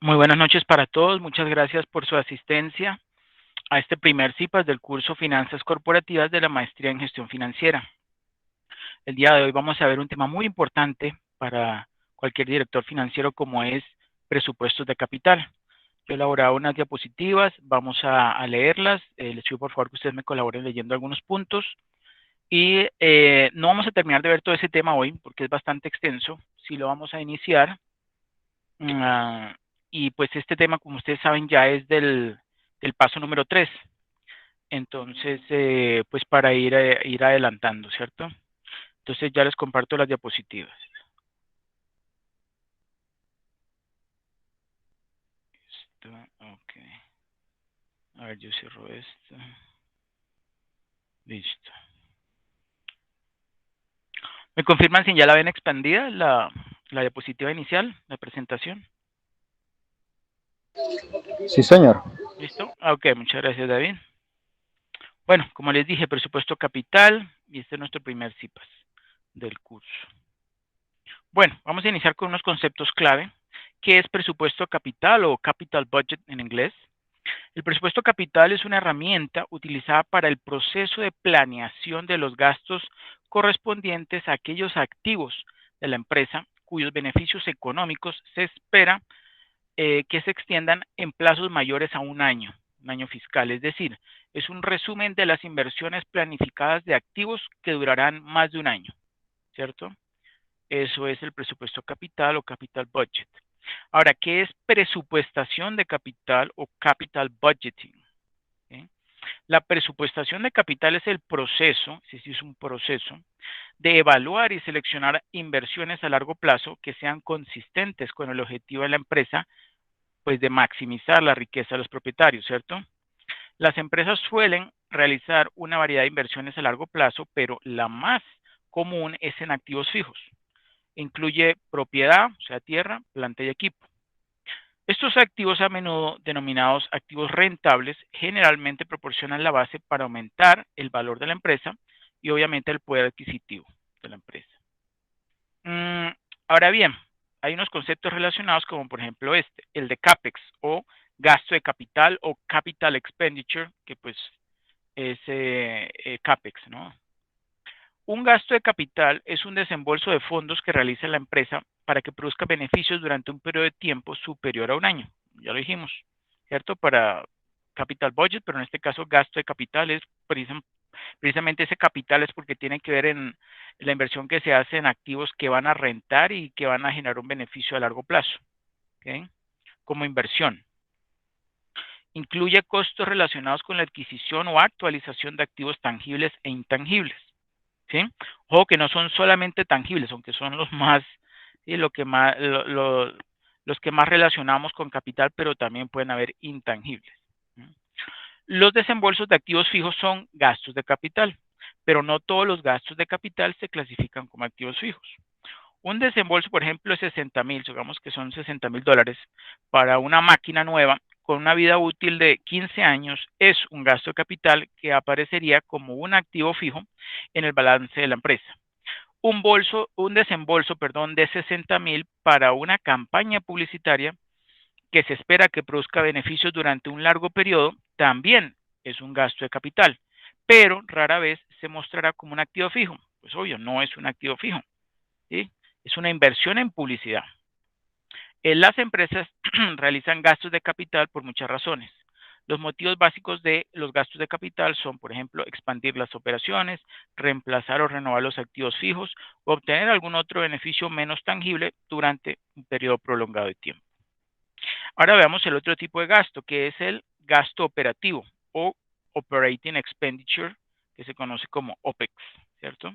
Muy buenas noches para todos. Muchas gracias por su asistencia a este primer CIPAS del curso Finanzas Corporativas de la Maestría en Gestión Financiera. El día de hoy vamos a ver un tema muy importante para cualquier director financiero como es presupuestos de capital. Yo he elaborado unas diapositivas, vamos a leerlas. Les pido por favor que ustedes me colaboren leyendo algunos puntos. Y no vamos a terminar de ver todo ese tema hoy porque es bastante extenso. Sí lo vamos a iniciar. Y pues este tema, como ustedes saben, ya es del paso número 3. Entonces, pues para ir adelantando, ¿cierto? Entonces ya les comparto las diapositivas. Esto, ok. A ver, yo cierro esto. Listo. ¿Me confirman si ya la ven expandida, la diapositiva inicial, la presentación? Sí, señor. ¿Listo? Ok, muchas gracias, David. Bueno, como les dije, presupuesto capital, y este es nuestro primer CIPAS del curso. Bueno, vamos a iniciar con unos conceptos clave. ¿Qué es presupuesto capital o capital budget en inglés? El presupuesto capital es una herramienta utilizada para el proceso de planeación de los gastos correspondientes a aquellos activos de la empresa cuyos beneficios económicos se espera que se extiendan en plazos mayores a un año fiscal. Es decir, es un resumen de las inversiones planificadas de activos que durarán más de un año, ¿cierto? Eso es el presupuesto capital o capital budget. Ahora, ¿qué es presupuestación de capital o capital budgeting? ¿Sí? La presupuestación de capital es el proceso, si es un proceso, de evaluar y seleccionar inversiones a largo plazo que sean consistentes con el objetivo de la empresa, pues de maximizar la riqueza de los propietarios, ¿cierto? Las empresas suelen realizar una variedad de inversiones a largo plazo, pero la más común es en activos fijos. Incluye propiedad, o sea, tierra, planta y equipo. Estos activos, a menudo denominados activos rentables, generalmente proporcionan la base para aumentar el valor de la empresa y obviamente el poder adquisitivo de la empresa. Ahora bien, hay unos conceptos relacionados como por ejemplo el de CAPEX o gasto de capital o capital expenditure, que pues es CAPEX, ¿no? Un gasto de capital es un desembolso de fondos que realiza la empresa para que produzca beneficios durante un periodo de tiempo superior a un año. Ya lo dijimos, ¿cierto? Para capital budget, pero en este caso gasto de capital es precisamente ese capital es porque tiene que ver en la inversión que se hace en activos que van a rentar y que van a generar un beneficio a largo plazo, ¿okay? Como inversión. Incluye costos relacionados con la adquisición o actualización de activos tangibles e intangibles. ¿Sí? Ojo que no son solamente tangibles, aunque son los más, ¿sí? Los que más relacionamos con capital, pero también pueden haber intangibles. Los desembolsos de activos fijos son gastos de capital, pero no todos los gastos de capital se clasifican como activos fijos. Un desembolso, por ejemplo, de 60,000, digamos que son $60,000 para una máquina nueva con una vida útil de 15 años, es un gasto de capital que aparecería como un activo fijo en el balance de la empresa. Un desembolso, de 60,000 para una campaña publicitaria que se espera que produzca beneficios durante un largo periodo, también es un gasto de capital, pero rara vez se mostrará como un activo fijo. Pues obvio, no es un activo fijo, ¿sí? Es una inversión en publicidad. Las empresas realizan gastos de capital por muchas razones. Los motivos básicos de los gastos de capital son, por ejemplo, expandir las operaciones, reemplazar o renovar los activos fijos o obtener algún otro beneficio menos tangible durante un periodo prolongado de tiempo. Ahora veamos el otro tipo de gasto, que es el gasto operativo o Operating Expenditure, que se conoce como OPEX, ¿cierto?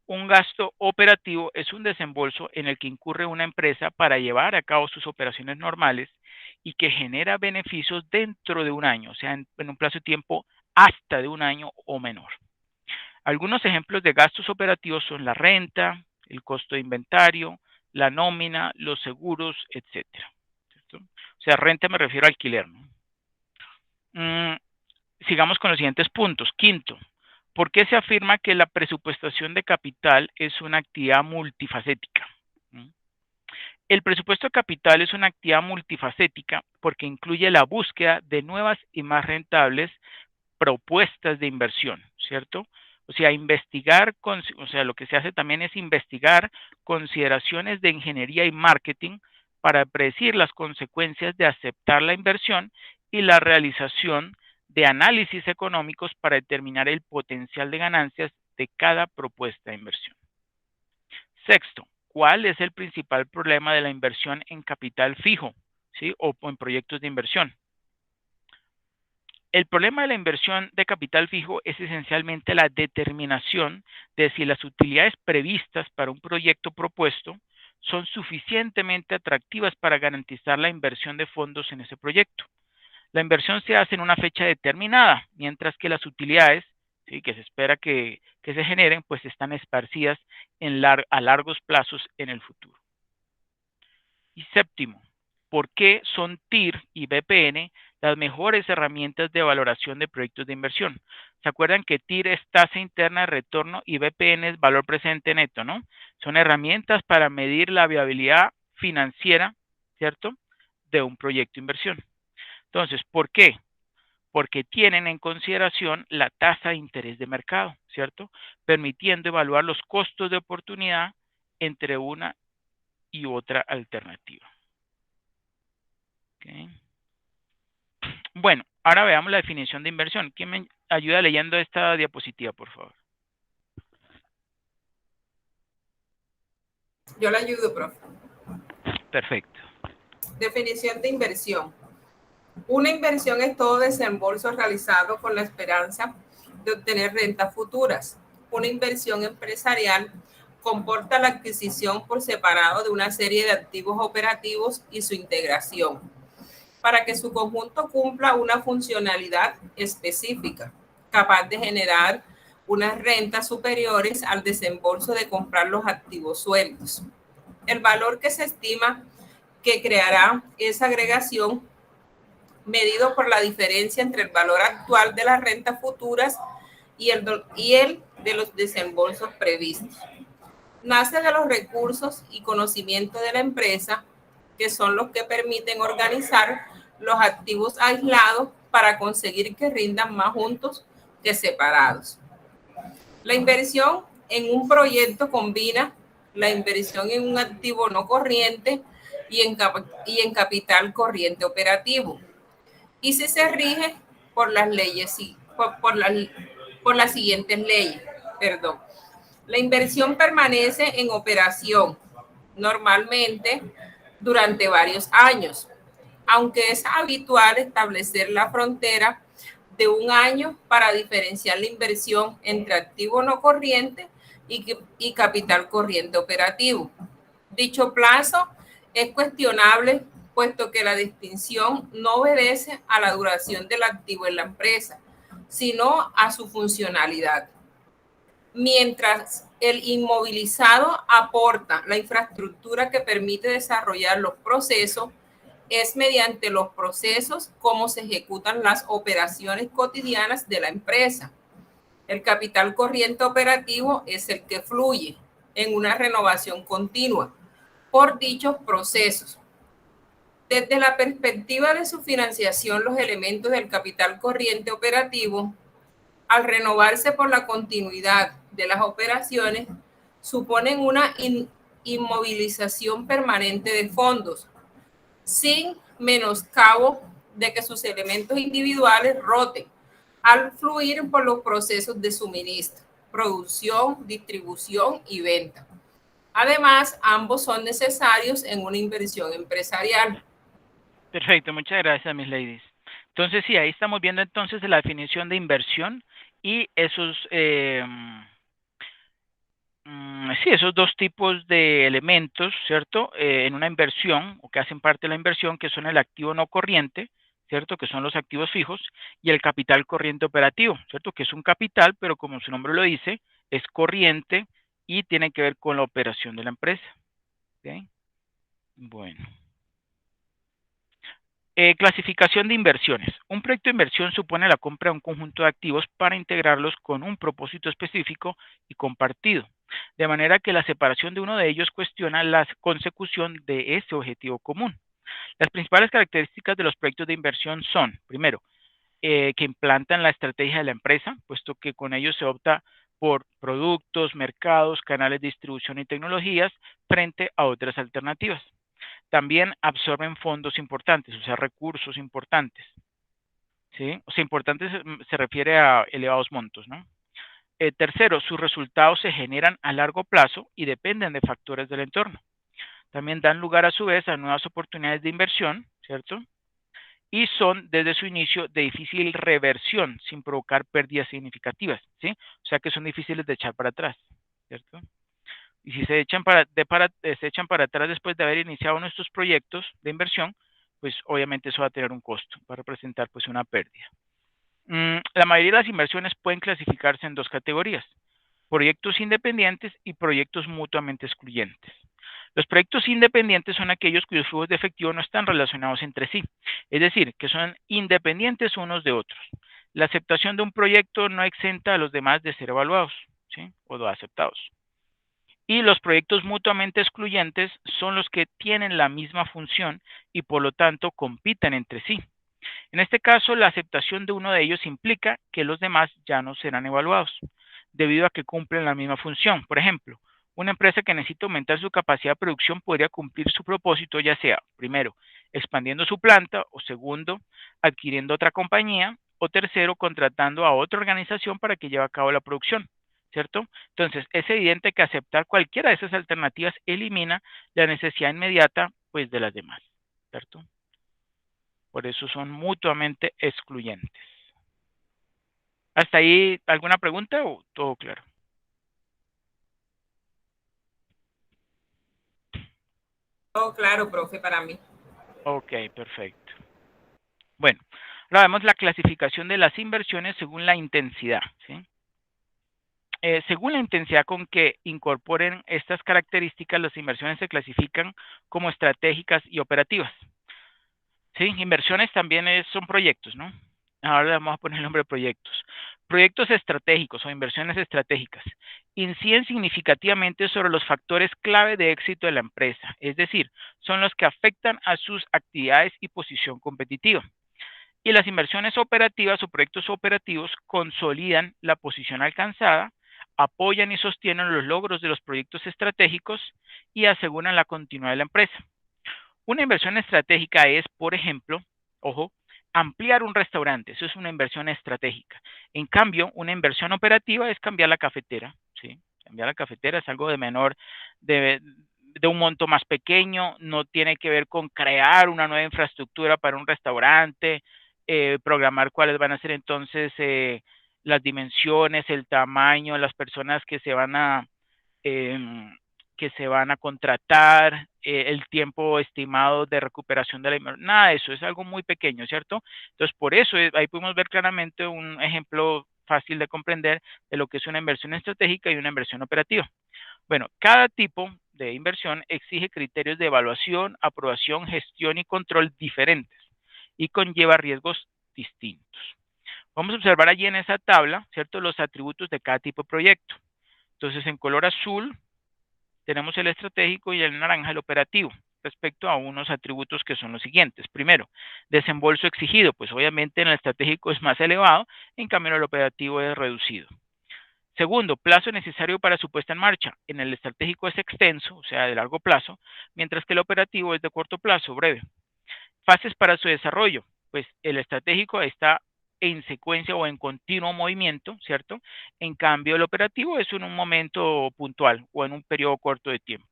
Un gasto operativo es un desembolso en el que incurre una empresa para llevar a cabo sus operaciones normales y que genera beneficios dentro de un año, o sea, en un plazo de tiempo hasta de un año o menor. Algunos ejemplos de gastos operativos son la renta, el costo de inventario, la nómina, los seguros, etcétera. O sea, renta me refiero a alquiler, ¿no? Sigamos con los siguientes puntos. Quinto, ¿por qué se afirma que la presupuestación de capital es una actividad multifacética? El presupuesto de capital es una actividad multifacética porque incluye la búsqueda de nuevas y más rentables propuestas de inversión, ¿cierto? O sea, lo que se hace también es investigar consideraciones de ingeniería y marketing para predecir las consecuencias de aceptar la inversión y la realización de análisis económicos para determinar el potencial de ganancias de cada propuesta de inversión. Sexto, ¿cuál es el principal problema de la inversión en capital fijo, ¿sí? O en proyectos de inversión? El problema de la inversión de capital fijo es esencialmente la determinación de si las utilidades previstas para un proyecto propuesto son suficientemente atractivas para garantizar la inversión de fondos en ese proyecto. La inversión se hace en una fecha determinada, mientras que las utilidades, ¿sí?, que se espera que se generen, pues están esparcidas a largos plazos en el futuro. Y séptimo, ¿por qué son TIR y BPN las mejores herramientas de valoración de proyectos de inversión? ¿Se acuerdan que TIR es tasa interna de retorno y BPN es valor presente neto, ¿no? Son herramientas para medir la viabilidad financiera, ¿cierto?, de un proyecto de inversión. Entonces, ¿por qué? Porque tienen en consideración la tasa de interés de mercado, ¿cierto?, permitiendo evaluar los costos de oportunidad entre una y otra alternativa. Okay. Bueno, ahora veamos la definición de inversión. ¿Quién me ayuda leyendo esta diapositiva, por favor? Yo le ayudo, profe. Perfecto. Definición de inversión. Una inversión es todo desembolso realizado con la esperanza de obtener rentas futuras. Una inversión empresarial comporta la adquisición por separado de una serie de activos operativos y su integración, para que su conjunto cumpla una funcionalidad específica, capaz de generar unas rentas superiores al desembolso de comprar los activos sueltos. El valor que se estima que creará esa agregación, medido por la diferencia entre el valor actual de las rentas futuras y el de los desembolsos previstos. Nace de los recursos y conocimiento de la empresa, que son los que permiten organizar los activos aislados para conseguir que rindan más juntos que separados. La inversión en un proyecto combina la inversión en un activo no corriente y en capital corriente operativo. Y si se rige por las leyes, por las siguientes leyes. La inversión permanece en operación normalmente durante varios años, aunque es habitual establecer la frontera de un año para diferenciar la inversión entre activo no corriente y capital corriente operativo. Dicho plazo es cuestionable, puesto que la distinción no obedece a la duración del activo en la empresa, sino a su funcionalidad. Mientras el inmovilizado aporta la infraestructura que permite desarrollar los procesos, es mediante los procesos cómo se ejecutan las operaciones cotidianas de la empresa. El capital corriente operativo es el que fluye en una renovación continua por dichos procesos. Desde la perspectiva de su financiación, los elementos del capital corriente operativo, al renovarse por la continuidad de las operaciones, suponen una inmovilización permanente de fondos, sin menoscabo de que sus elementos individuales roten al fluir por los procesos de suministro, producción, distribución y venta. Además, ambos son necesarios en una inversión empresarial. Perfecto, muchas gracias, mis ladies. Entonces, sí, ahí estamos viendo entonces la definición de inversión y esos, esos dos tipos de elementos, ¿cierto? En una inversión, o que hacen parte de la inversión, que son el activo no corriente, ¿cierto?, que son los activos fijos, y el capital corriente operativo, ¿cierto?, que es un capital, pero como su nombre lo dice, es corriente y tiene que ver con la operación de la empresa. ¿Okay? Bueno. Clasificación de inversiones. Un proyecto de inversión supone la compra de un conjunto de activos para integrarlos con un propósito específico y compartido. De manera que la separación de uno de ellos cuestiona la consecución de ese objetivo común. Las principales características de los proyectos de inversión son, primero, que implantan la estrategia de la empresa, puesto que con ellos se opta por productos, mercados, canales de distribución y tecnologías frente a otras alternativas. También absorben fondos importantes, o sea, recursos importantes. ¿Sí? O sea, importantes se refiere a elevados montos, ¿no? Tercero, sus resultados se generan a largo plazo y dependen de factores del entorno. También dan lugar a su vez a nuevas oportunidades de inversión, ¿cierto? Y son desde su inicio de difícil reversión sin provocar pérdidas significativas, ¿sí? O sea que son difíciles de echar para atrás, ¿cierto? Y si se echan se echan para atrás después de haber iniciado nuestros proyectos de inversión, pues obviamente eso va a tener un costo, va a representar pues una pérdida. La mayoría de las inversiones pueden clasificarse en dos categorías: proyectos independientes y proyectos mutuamente excluyentes. Los proyectos independientes son aquellos cuyos flujos de efectivo no están relacionados entre sí, es decir, que son independientes unos de otros. La aceptación de un proyecto no exenta a los demás de ser evaluados, ¿sí? O de aceptados. Y los proyectos mutuamente excluyentes son los que tienen la misma función y por lo tanto compiten entre sí. En este caso, la aceptación de uno de ellos implica que los demás ya no serán evaluados, debido a que cumplen la misma función. Por ejemplo, una empresa que necesita aumentar su capacidad de producción podría cumplir su propósito, ya sea, primero, expandiendo su planta, o segundo, adquiriendo otra compañía, o tercero, contratando a otra organización para que lleve a cabo la producción, ¿cierto? Entonces, es evidente que aceptar cualquiera de esas alternativas elimina la necesidad inmediata, pues, de las demás, ¿cierto? Por eso son mutuamente excluyentes. ¿Hasta ahí alguna pregunta o todo claro? Todo claro, profe, para mí. Ok, perfecto. Bueno, ahora vemos la clasificación de las inversiones según la intensidad, ¿sí? Según la intensidad con que incorporen estas características, las inversiones se clasifican como estratégicas y operativas. Sí, inversiones también son proyectos, ¿no? Ahora le vamos a poner el nombre de proyectos. Proyectos estratégicos o inversiones estratégicas inciden significativamente sobre los factores clave de éxito de la empresa, es decir, son los que afectan a sus actividades y posición competitiva. Y las inversiones operativas o proyectos operativos consolidan la posición alcanzada, apoyan y sostienen los logros de los proyectos estratégicos y aseguran la continuidad de la empresa. Una inversión estratégica es, por ejemplo, ojo, ampliar un restaurante. Eso es una inversión estratégica. En cambio, una inversión operativa es cambiar la cafetera, ¿sí? Cambiar la cafetera es algo de menor, de un monto más pequeño, no tiene que ver con crear una nueva infraestructura para un restaurante, programar cuáles van a ser entonces las dimensiones, el tamaño, las personas eh, que se van a contratar, el tiempo estimado de recuperación de la inversión, nada de eso, es algo muy pequeño, ¿cierto? Entonces, por eso ahí podemos ver claramente un ejemplo fácil de comprender de lo que es una inversión estratégica y una inversión operativa. Bueno, cada tipo de inversión exige criterios de evaluación, aprobación, gestión y control diferentes y conlleva riesgos distintos. Vamos a observar allí en esa tabla, ¿cierto?, los atributos de cada tipo de proyecto. Entonces, en color azul tenemos el estratégico y el naranja el operativo, respecto a unos atributos que son los siguientes. Primero, desembolso exigido, pues obviamente en el estratégico es más elevado, en cambio en el operativo es reducido. Segundo, plazo necesario para su puesta en marcha. En el estratégico es extenso, o sea, de largo plazo, mientras que el operativo es de corto plazo, breve. Fases para su desarrollo, pues el estratégico está en secuencia o en continuo movimiento, ¿cierto? En cambio, el operativo es en un momento puntual o en un periodo corto de tiempo.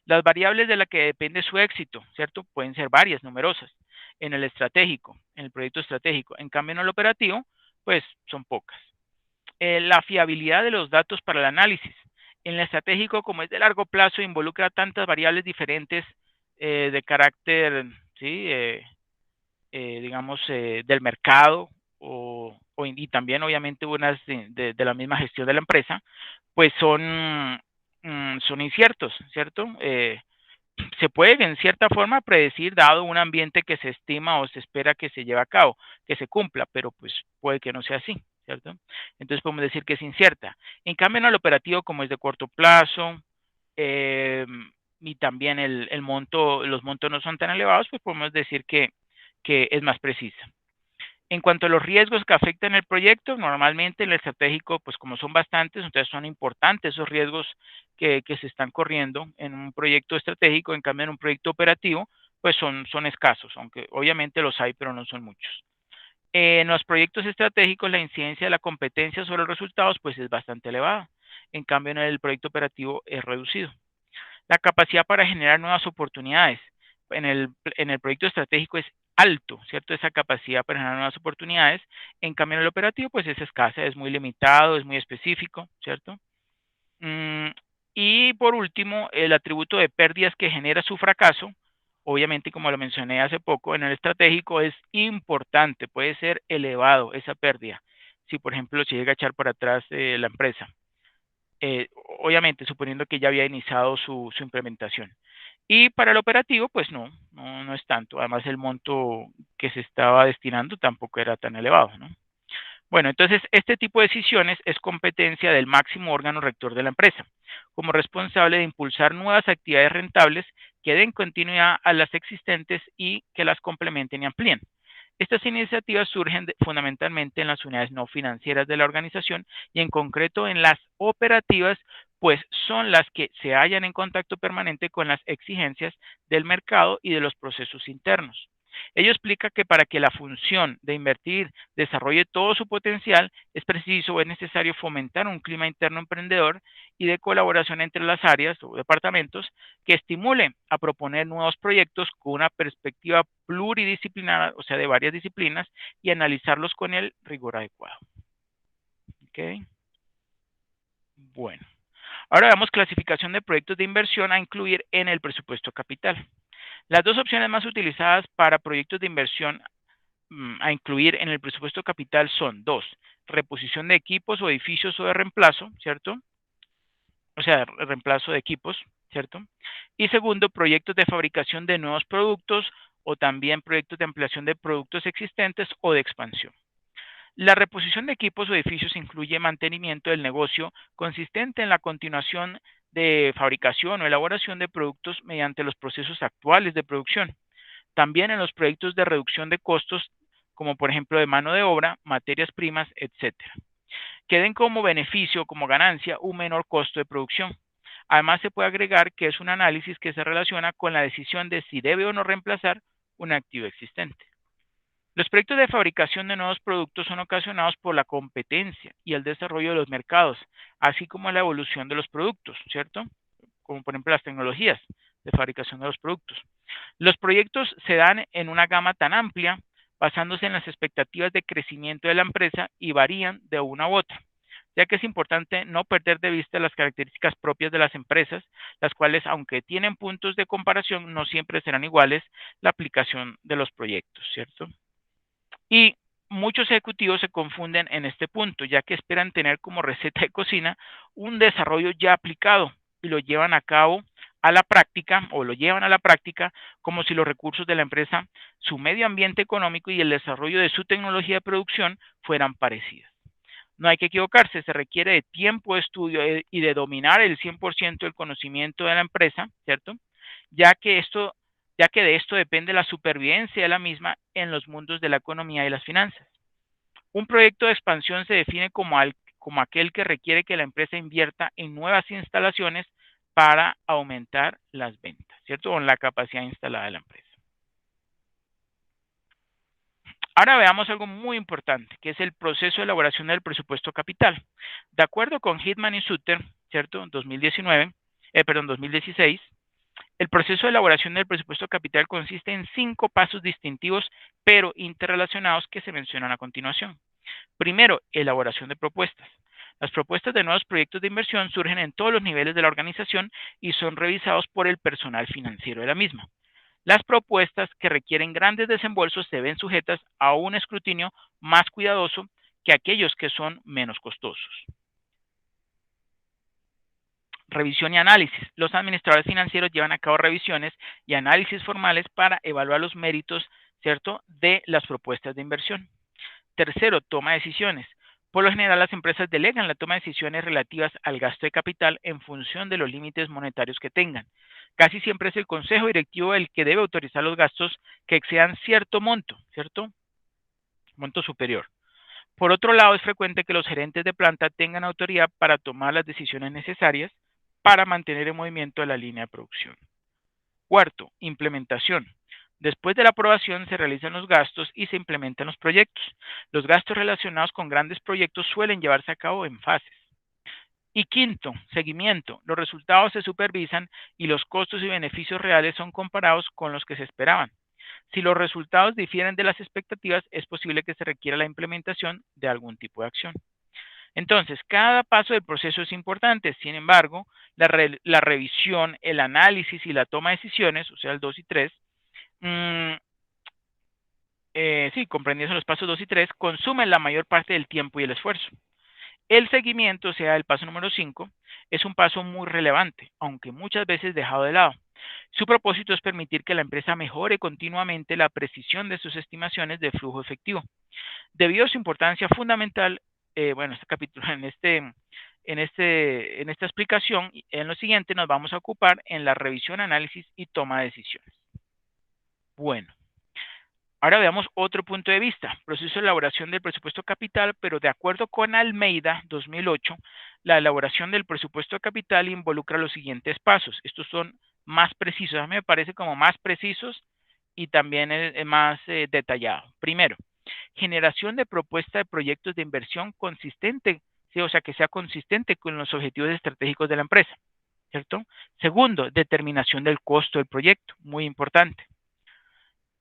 Las variables de las que depende su éxito, ¿cierto? Pueden ser varias, numerosas. En el estratégico, en el proyecto estratégico. En cambio, en el operativo, pues son pocas. La fiabilidad de los datos para el análisis. En el estratégico, como es de largo plazo, involucra tantas variables diferentes de carácter, ¿sí? Digamos, del mercado y también obviamente unas de la misma gestión de la empresa, pues son inciertos, ¿cierto? Se puede en cierta forma predecir dado un ambiente que se estima o se espera que se lleve a cabo, que se cumpla, pero pues puede que no sea así, ¿cierto? Entonces podemos decir que es incierta. En cambio, en el operativo, como es de corto plazo, y también el monto, los montos no son tan elevados, pues podemos decir que es más precisa. En cuanto a los riesgos que afectan el proyecto, normalmente el estratégico, pues como son bastantes, entonces son importantes esos riesgos que se están corriendo en un proyecto estratégico. En cambio, en un proyecto operativo, pues son escasos, aunque obviamente los hay, pero no son muchos. En los proyectos estratégicos, la incidencia de la competencia sobre los resultados, pues es bastante elevada. En cambio, en el proyecto operativo es reducido. La capacidad para generar nuevas oportunidades en el proyecto estratégico es alto, ¿cierto? Esa capacidad para generar nuevas oportunidades. En cambio, en el operativo, pues es escasa, es muy limitado, es muy específico, ¿cierto? Y por último, el atributo de pérdidas que genera su fracaso, obviamente, como lo mencioné hace poco, en el estratégico es importante, puede ser elevado esa pérdida. Si, por ejemplo, se llega a echar para atrás la empresa. Obviamente suponiendo que ya había iniciado su implementación. Y para el operativo, pues no es tanto. Además, el monto que se estaba destinando tampoco era tan elevado, ¿no? Bueno, entonces este tipo de decisiones es competencia del máximo órgano rector de la empresa, como responsable de impulsar nuevas actividades rentables que den continuidad a las existentes y que las complementen y amplíen. Estas iniciativas surgen fundamentalmente en las unidades no financieras de la organización y en concreto en las operativas, pues son las que se hallan en contacto permanente con las exigencias del mercado y de los procesos internos. Ello explica que para que la función de invertir desarrolle todo su potencial, es preciso o es necesario fomentar un clima interno emprendedor y de colaboración entre las áreas o departamentos que estimule a proponer nuevos proyectos con una perspectiva pluridisciplinar, o sea, de varias disciplinas, y analizarlos con el rigor adecuado. ¿Ok? Bueno. Ahora veamos clasificación de proyectos de inversión a incluir en el presupuesto capital. Las dos opciones más utilizadas para proyectos de inversión a incluir en el presupuesto capital son dos: reposición de equipos o edificios o de reemplazo, ¿cierto? O sea, reemplazo de equipos, ¿cierto? Y segundo, proyectos de fabricación de nuevos productos o también proyectos de ampliación de productos existentes o de expansión. La reposición de equipos o edificios incluye mantenimiento del negocio consistente en la continuación de fabricación o elaboración de productos mediante los procesos actuales de producción. También en los proyectos de reducción de costos, como por ejemplo de mano de obra, materias primas, etcétera, que den como beneficio, como ganancia, un menor costo de producción. Además, se puede agregar que es un análisis que se relaciona con la decisión de si debe o no reemplazar un activo existente. Los proyectos de fabricación de nuevos productos son ocasionados por la competencia y el desarrollo de los mercados, así como la evolución de los productos, ¿cierto? Como por ejemplo las tecnologías de fabricación de los productos. Los proyectos se dan en una gama tan amplia, basándose en las expectativas de crecimiento de la empresa y varían de una u otra, ya que es importante no perder de vista las características propias de las empresas, las cuales, aunque tienen puntos de comparación, no siempre serán iguales la aplicación de los proyectos, ¿cierto? Y muchos ejecutivos se confunden en este punto, ya que esperan tener como receta de cocina un desarrollo ya aplicado y lo llevan a cabo a la práctica o lo llevan a la práctica como si los recursos de la empresa, su medio ambiente económico y el desarrollo de su tecnología de producción fueran parecidas. No hay que equivocarse, se requiere de tiempo de estudio y de dominar el 100% del conocimiento de la empresa, ¿cierto? Ya que de esto depende la supervivencia de la misma en los mundos de la economía y las finanzas. Un proyecto de expansión se define como aquel que requiere que la empresa invierta en nuevas instalaciones para aumentar las ventas, ¿cierto? O en la capacidad instalada de la empresa. Ahora veamos algo muy importante, que es el proceso de elaboración del presupuesto capital. De acuerdo con Hitman y Sutter, ¿cierto? 2016, el proceso de elaboración del presupuesto capital consiste en 5 pasos distintivos, pero interrelacionados, que se mencionan a continuación. Primero, elaboración de propuestas. Las propuestas de nuevos proyectos de inversión surgen en todos los niveles de la organización y son revisados por el personal financiero de la misma. Las propuestas que requieren grandes desembolsos se ven sujetas a un escrutinio más cuidadoso que aquellos que son menos costosos. Revisión y análisis. Los administradores financieros llevan a cabo revisiones y análisis formales para evaluar los méritos, ¿cierto?, de las propuestas de inversión. Tercero, toma de decisiones. Por lo general, las empresas delegan la toma de decisiones relativas al gasto de capital en función de los límites monetarios que tengan. Casi siempre es el consejo directivo el que debe autorizar los gastos que excedan cierto monto, ¿cierto? Monto superior. Por otro lado, es frecuente que los gerentes de planta tengan autoridad para tomar las decisiones necesarias para mantener en movimiento la línea de producción. Cuarto, implementación. Después de la aprobación se realizan los gastos y se implementan los proyectos. Los gastos relacionados con grandes proyectos suelen llevarse a cabo en fases. Y quinto, seguimiento. Los resultados se supervisan y los costos y beneficios reales son comparados con los que se esperaban. Si los resultados difieren de las expectativas, es posible que se requiera la implementación de algún tipo de acción. Entonces, cada paso del proceso es importante. Sin embargo, la revisión, el análisis y la toma de decisiones, o sea, el 2 y 3, comprendiendo los pasos 2 y 3, consumen la mayor parte del tiempo y el esfuerzo. El seguimiento, o sea, el paso número 5, es un paso muy relevante, aunque muchas veces dejado de lado. Su propósito es permitir que la empresa mejore continuamente la precisión de sus estimaciones de flujo efectivo. Debido a su importancia fundamental, este capítulo, en esta explicación, en lo siguiente nos vamos a ocupar en la revisión, análisis y toma de decisiones. Bueno. Ahora veamos otro punto de vista, proceso de elaboración del presupuesto capital, pero de acuerdo con Almeida 2008, la elaboración del presupuesto capital involucra los siguientes pasos. Estos son más precisos, a mí me parece como más precisos y también es más detallado. Primero, generación de propuesta de proyectos de inversión consistente, ¿sí? O sea, que sea consistente con los objetivos estratégicos de la empresa, ¿cierto? Segundo, determinación del costo del proyecto, muy importante.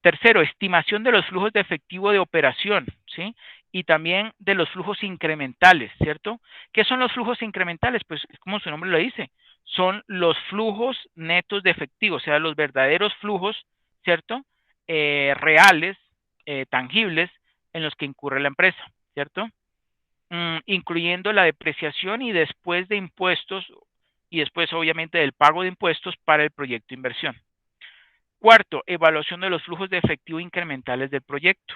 Tercero, estimación de los flujos de efectivo de operación, ¿sí? Y también de los flujos incrementales, ¿cierto? ¿Qué son los flujos incrementales? Pues como su nombre lo dice, son los flujos netos de efectivo, o sea, los verdaderos flujos, ¿cierto? Reales, tangibles, en los que incurre la empresa, ¿cierto? Incluyendo la depreciación y después de impuestos, y después obviamente del pago de impuestos para el proyecto de inversión. Cuarto, evaluación de los flujos de efectivo incrementales del proyecto.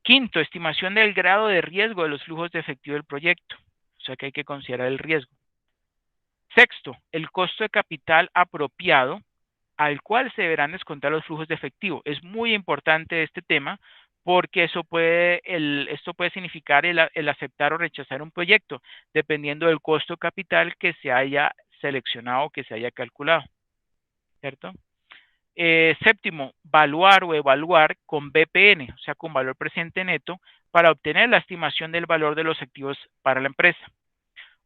Quinto, estimación del grado de riesgo de los flujos de efectivo del proyecto. O sea que hay que considerar el riesgo. Sexto, el costo de capital apropiado al cual se deberán descontar los flujos de efectivo. Es muy importante este tema porque esto puede significar el aceptar o rechazar un proyecto, dependiendo del costo de capital que se haya seleccionado o que se haya calculado. ¿Cierto? Séptimo, valuar o evaluar con BPN, o sea, con valor presente neto, para obtener la estimación del valor de los activos para la empresa.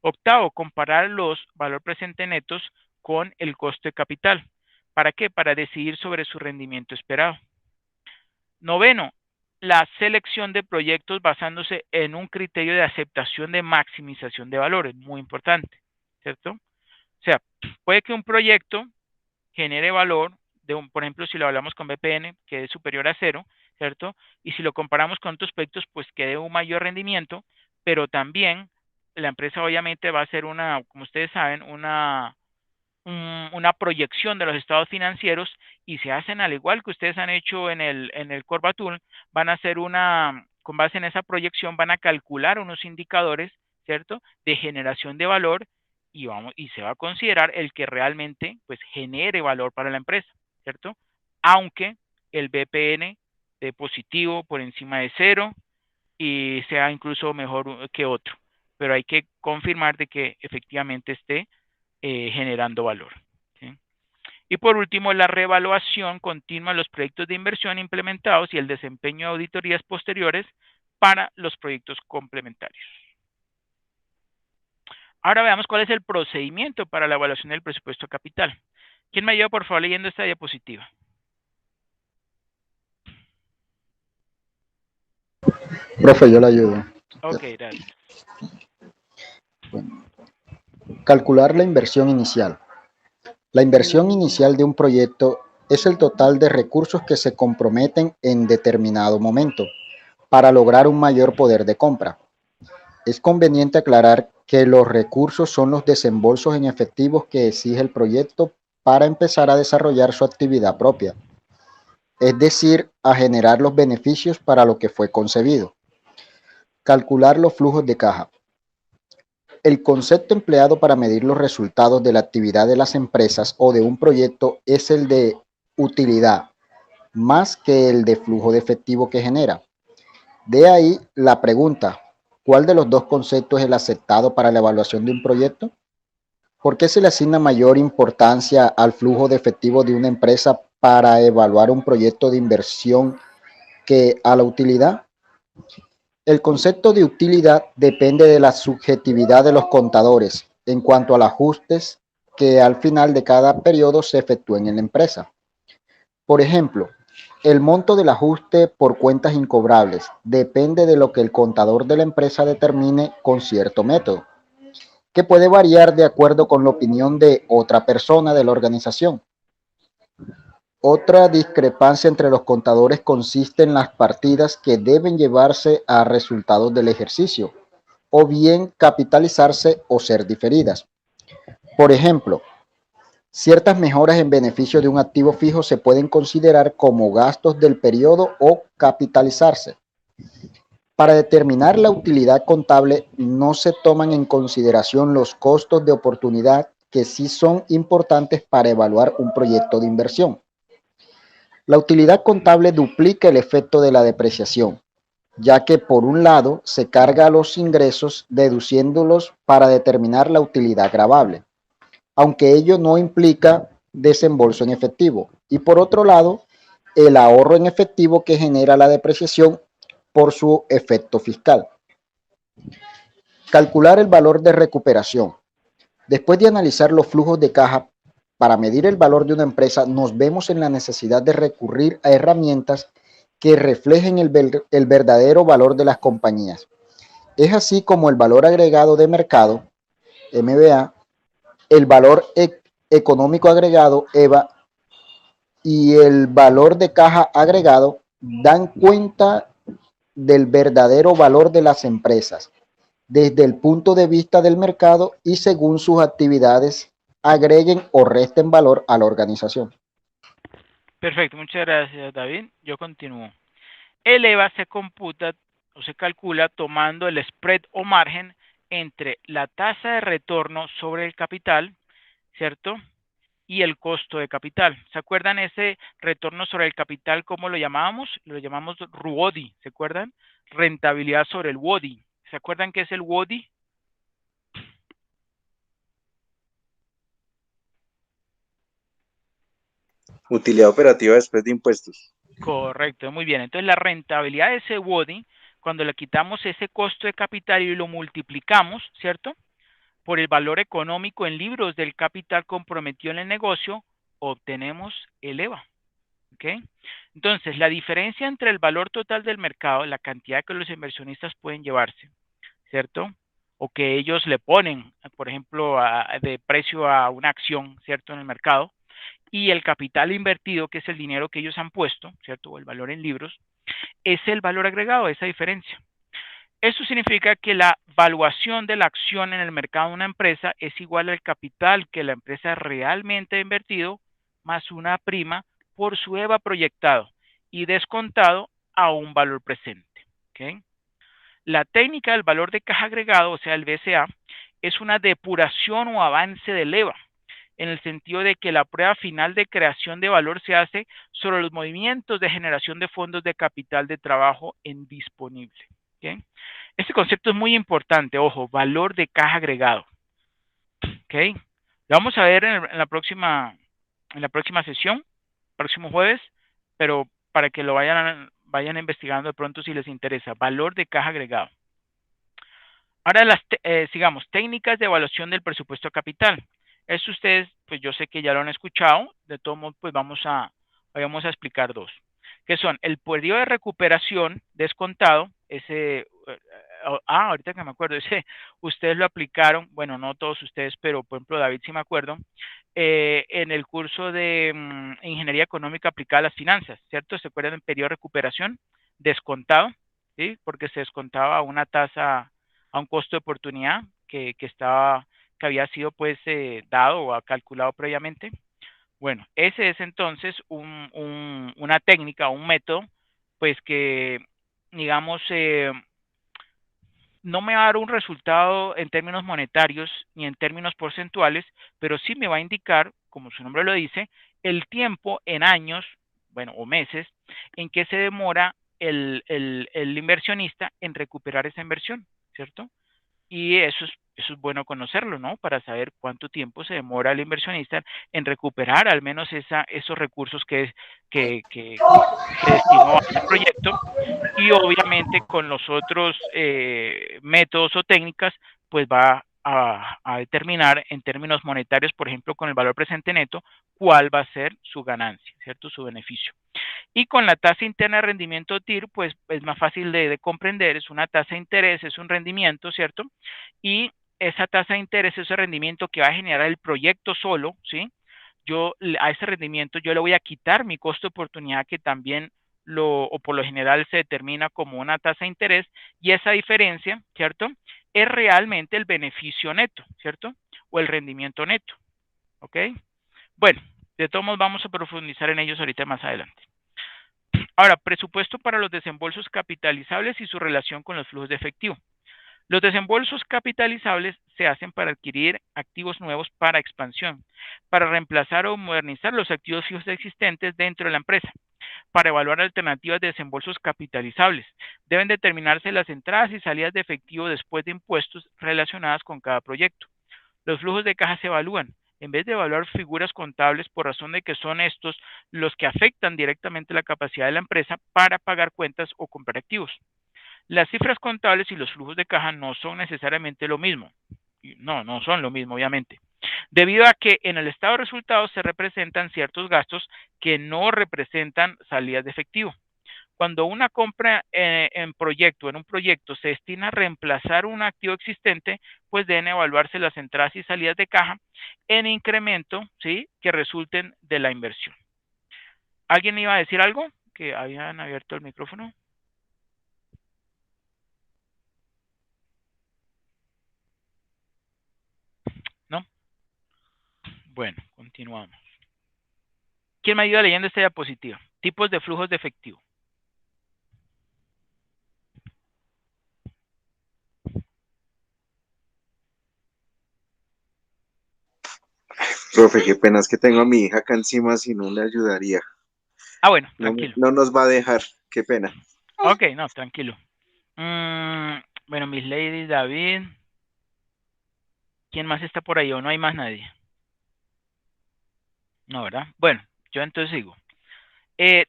Octavo, comparar los valor presente netos con el costo de capital. ¿Para qué? Para decidir sobre su rendimiento esperado. Noveno, la selección de proyectos basándose en un criterio de aceptación de maximización de valores, muy importante, ¿cierto? O sea, puede que un proyecto genere valor, por ejemplo, si lo hablamos con BPN, que es superior a 0, ¿cierto? Y si lo comparamos con otros aspectos, pues que dé un mayor rendimiento, pero también la empresa obviamente va a hacer como ustedes saben, una proyección de los estados financieros y se hacen al igual que ustedes han hecho en el Corbatul, van a hacer con base en esa proyección, van a calcular unos indicadores, ¿cierto? De generación de valor y se va a considerar el que realmente pues genere valor para la empresa, ¿cierto? Aunque el BPN de positivo por encima de 0 y sea incluso mejor que otro, pero hay que confirmar de que efectivamente esté generando valor, ¿sí? Y por último, la reevaluación continua de los proyectos de inversión implementados y el desempeño de auditorías posteriores para los proyectos complementarios. Ahora veamos cuál es el procedimiento para la evaluación del presupuesto capital. ¿Quién me ayuda, por favor, leyendo esta diapositiva? Profe, yo le ayudo. Ok, gracias. Bueno, calcular la inversión inicial. La inversión inicial de un proyecto es el total de recursos que se comprometen en determinado momento para lograr un mayor poder de compra. Es conveniente aclarar que los recursos son los desembolsos en efectivos que exige el proyecto para empezar a desarrollar su actividad propia, es decir, a generar los beneficios para lo que fue concebido. Calcular los flujos de caja. El concepto empleado para medir los resultados de la actividad de las empresas o de un proyecto es el de utilidad, más que el de flujo de efectivo que genera. De ahí la pregunta, ¿cuál de los dos conceptos es el aceptado para la evaluación de un proyecto? ¿Por qué se le asigna mayor importancia al flujo de efectivo de una empresa para evaluar un proyecto de inversión que a la utilidad? El concepto de utilidad depende de la subjetividad de los contadores en cuanto a los ajustes que al final de cada periodo se efectúen en la empresa. Por ejemplo, el monto del ajuste por cuentas incobrables depende de lo que el contador de la empresa determine con cierto método, que puede variar de acuerdo con la opinión de otra persona de la organización. Otra discrepancia entre los contadores consiste en las partidas que deben llevarse a resultados del ejercicio, o bien capitalizarse o ser diferidas. Por ejemplo, ciertas mejoras en beneficio de un activo fijo se pueden considerar como gastos del periodo o capitalizarse. Para determinar la utilidad contable no se toman en consideración los costos de oportunidad que sí son importantes para evaluar un proyecto de inversión. La utilidad contable duplica el efecto de la depreciación, ya que por un lado se carga a los ingresos deduciéndolos para determinar la utilidad gravable, aunque ello no implica desembolso en efectivo, y por otro lado, el ahorro en efectivo que genera la depreciación por su efecto fiscal. Calcular el valor de recuperación. Después de analizar los flujos de caja para medir el valor de una empresa, nos vemos en la necesidad de recurrir a herramientas que reflejen el verdadero valor de las compañías. Es así como el valor agregado de mercado, MBA, el valor económico agregado, EVA, y el valor de caja agregado dan cuenta del verdadero valor de las empresas desde el punto de vista del mercado y según sus actividades agreguen o resten valor a la organización. Perfecto, muchas gracias, David. Yo continúo. El EVA se computa o se calcula tomando el spread o margen entre la tasa de retorno sobre el capital, ¿cierto? Y el costo de capital. ¿Se acuerdan ese retorno sobre el capital, cómo lo llamábamos? Lo llamamos RUODI, ¿se acuerdan? Rentabilidad sobre el WODI. ¿Se acuerdan qué es el WODI? Utilidad operativa después de impuestos. Correcto, muy bien. Entonces la rentabilidad de ese WODI, cuando le quitamos ese costo de capital y lo multiplicamos, ¿cierto? Por el valor económico en libros del capital comprometido en el negocio, obtenemos el EVA. ¿Ok? Entonces, la diferencia entre el valor total del mercado, la cantidad que los inversionistas pueden llevarse, ¿cierto? O que ellos le ponen, por ejemplo, de precio a una acción, ¿cierto? En el mercado, y el capital invertido, que es el dinero que ellos han puesto, ¿cierto? O el valor en libros, es el valor agregado, esa diferencia. Eso significa que la valuación de la acción en el mercado de una empresa es igual al capital que la empresa realmente ha invertido más una prima por su EVA proyectado y descontado a un valor presente. ¿Okay? La técnica del valor de caja agregado, o sea, el VCA, es una depuración o avance del EVA, en el sentido de que la prueba final de creación de valor se hace sobre los movimientos de generación de fondos de capital de trabajo en disponible. ¿Okay? Este concepto es muy importante, ojo, valor de caja agregado. ¿Okay? Lo vamos a ver en la próxima sesión, próximo jueves, pero para que lo vayan investigando de pronto si les interesa, valor de caja agregado. Ahora sigamos, técnicas de evaluación del presupuesto capital. Eso ustedes, pues yo sé que ya lo han escuchado, de todo modo, pues vamos a explicar dos, que son el periodo de recuperación descontado, ese, ahorita que me acuerdo, ese ustedes lo aplicaron, bueno, no todos ustedes, pero por ejemplo David sí me acuerdo, en el curso de Ingeniería Económica aplicada a las finanzas, ¿cierto? ¿Se acuerdan del periodo de recuperación descontado? ¿Sí? Porque se descontaba a una tasa, a un costo de oportunidad que había sido pues dado o calculado previamente. Bueno, ese es entonces una técnica, un método, pues que, digamos, no me va a dar un resultado en términos monetarios ni en términos porcentuales, pero sí me va a indicar, como su nombre lo dice, el tiempo en años, bueno, o meses, en que se demora el inversionista en recuperar esa inversión, ¿cierto? Y eso es bueno conocerlo, ¿no? Para saber cuánto tiempo se demora el inversionista en recuperar al menos esos recursos que destinó al proyecto. Y obviamente con los otros métodos o técnicas, pues va a determinar en términos monetarios, por ejemplo, con el valor presente neto, cuál va a ser su ganancia, ¿cierto? Su beneficio. Y con la tasa interna de rendimiento TIR, pues es más fácil de comprender, es una tasa de interés, es un rendimiento, ¿cierto? Y esa tasa de interés, ese rendimiento que va a generar el proyecto solo, ¿sí? Yo a ese rendimiento yo le voy a quitar mi costo de oportunidad que también o por lo general se determina como una tasa de interés y esa diferencia, ¿cierto? Es realmente el beneficio neto, ¿cierto? O el rendimiento neto, ¿ok? Bueno, de todos modos vamos a profundizar en ellos ahorita más adelante. Ahora, presupuesto para los desembolsos capitalizables y su relación con los flujos de efectivo. Los desembolsos capitalizables se hacen para adquirir activos nuevos para expansión, para reemplazar o modernizar los activos fijos existentes dentro de la empresa, para evaluar alternativas de desembolsos capitalizables. Deben determinarse las entradas y salidas de efectivo después de impuestos relacionadas con cada proyecto. Los flujos de caja se evalúan. En vez de evaluar figuras contables por razón de que son estos los que afectan directamente la capacidad de la empresa para pagar cuentas o comprar activos. Las cifras contables y los flujos de caja no son necesariamente lo mismo. No son lo mismo, obviamente. Debido a que en el estado de resultados se representan ciertos gastos que no representan salidas de efectivo. Cuando una compra en un proyecto se destina a reemplazar un activo existente, pues deben evaluarse las entradas y salidas de caja en incremento, ¿sí? Que resulten de la inversión. ¿Alguien iba a decir algo? Que habían abierto el micrófono. ¿No? Bueno, continuamos. ¿Quién me ayuda leyendo esta diapositiva? Tipos de flujos de efectivo. Profe, qué pena es que tengo a mi hija acá encima, si no le ayudaría. Bueno, No, tranquilo. no nos va a dejar, qué pena. Ok, no, tranquilo. Bueno, Miss Lady, David. ¿Quién más está por ahí o no hay más nadie? No, ¿verdad? Bueno, yo entonces sigo.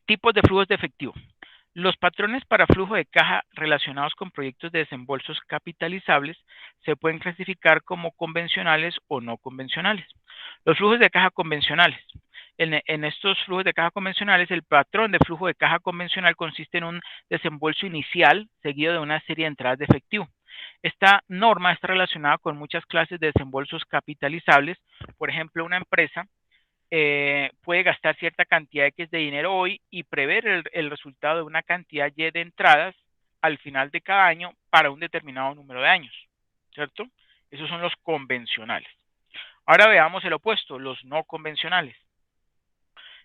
Tipos de flujos de efectivo. Los patrones para flujo de caja relacionados con proyectos de desembolsos capitalizables se pueden clasificar como convencionales o no convencionales. Los flujos de caja convencionales. En estos flujos de caja convencionales, el patrón de flujo de caja convencional consiste en un desembolso inicial seguido de una serie de entradas de efectivo. Esta norma está relacionada con muchas clases de desembolsos capitalizables. Por ejemplo, una empresa puede gastar cierta cantidad X de dinero hoy y prever el resultado de una cantidad Y de entradas al final de cada año para un determinado número de años, ¿cierto? Esos son los convencionales. Ahora veamos el opuesto, los no convencionales.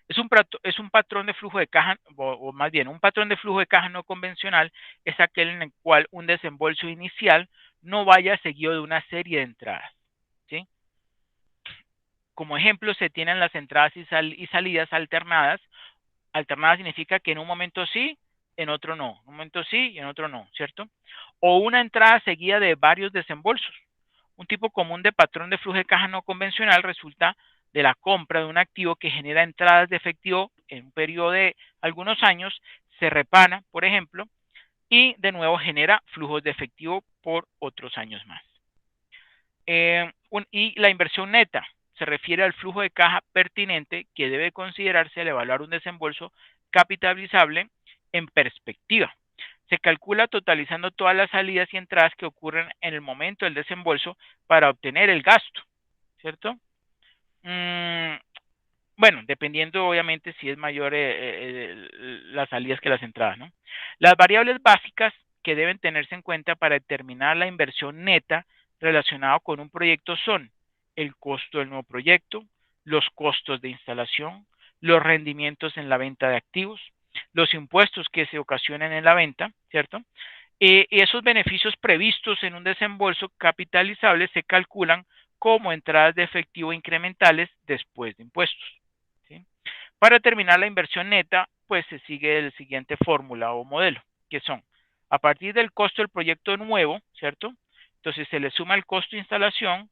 Es un patrón de flujo de caja, o más bien, un patrón de flujo de caja no convencional es aquel en el cual un desembolso inicial no vaya seguido de una serie de entradas, ¿sí? Como ejemplo, se tienen las entradas y salidas alternadas. Alternadas significa que en un momento sí, en otro no. En un momento sí y en otro no, ¿cierto? O una entrada seguida de varios desembolsos. Un tipo común de patrón de flujo de caja no convencional resulta de la compra de un activo que genera entradas de efectivo en un periodo de algunos años, se repana, por ejemplo, y de nuevo genera flujos de efectivo por otros años más. Y la inversión neta se refiere al flujo de caja pertinente que debe considerarse al evaluar un desembolso capitalizable en perspectiva. Se calcula totalizando todas las salidas y entradas que ocurren en el momento del desembolso para obtener el gasto, ¿cierto? Bueno, dependiendo obviamente si es mayor las salidas que las entradas, ¿no? Las variables básicas que deben tenerse en cuenta para determinar la inversión neta relacionada con un proyecto son el costo del nuevo proyecto, los costos de instalación, los rendimientos en la venta de activos, los impuestos que se ocasionen en la venta, ¿cierto? Y esos beneficios previstos en un desembolso capitalizable se calculan como entradas de efectivo incrementales después de impuestos, ¿sí? Para determinar la inversión neta, pues se sigue el siguiente fórmula o modelo, que son, a partir del costo del proyecto nuevo, ¿cierto? Entonces se le suma el costo de instalación,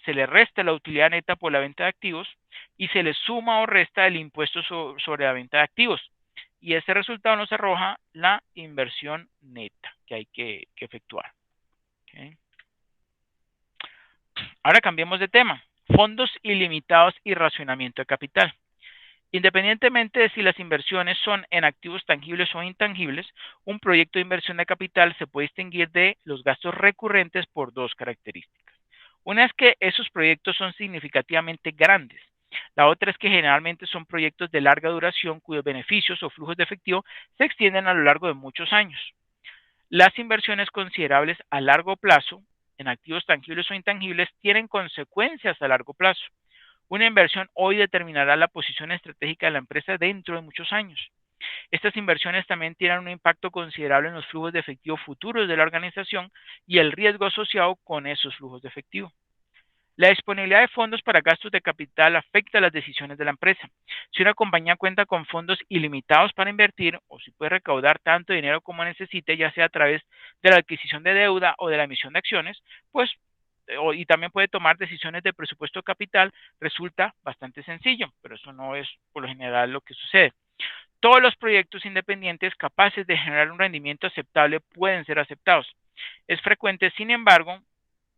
se le resta la utilidad neta por la venta de activos y se le suma o resta el impuesto sobre la venta de activos. Y ese resultado nos arroja la inversión neta que hay que efectuar. ¿Okay? Ahora cambiemos de tema. Fondos ilimitados y racionamiento de capital. Independientemente de si las inversiones son en activos tangibles o intangibles, un proyecto de inversión de capital se puede distinguir de los gastos recurrentes por dos características. Una es que esos proyectos son significativamente grandes. La otra es que generalmente son proyectos de larga duración cuyos beneficios o flujos de efectivo se extienden a lo largo de muchos años. Las inversiones considerables a largo plazo en activos tangibles o intangibles tienen consecuencias a largo plazo. Una inversión hoy determinará la posición estratégica de la empresa dentro de muchos años. Estas inversiones también tienen un impacto considerable en los flujos de efectivo futuros de la organización y el riesgo asociado con esos flujos de efectivo. La disponibilidad de fondos para gastos de capital afecta las decisiones de la empresa. Si una compañía cuenta con fondos ilimitados para invertir o si puede recaudar tanto dinero como necesite, ya sea a través de la adquisición de deuda o de la emisión de acciones, pues y también puede tomar decisiones de presupuesto de capital, resulta bastante sencillo, pero eso no es por lo general lo que sucede. Todos los proyectos independientes capaces de generar un rendimiento aceptable pueden ser aceptados. Es frecuente, sin embargo,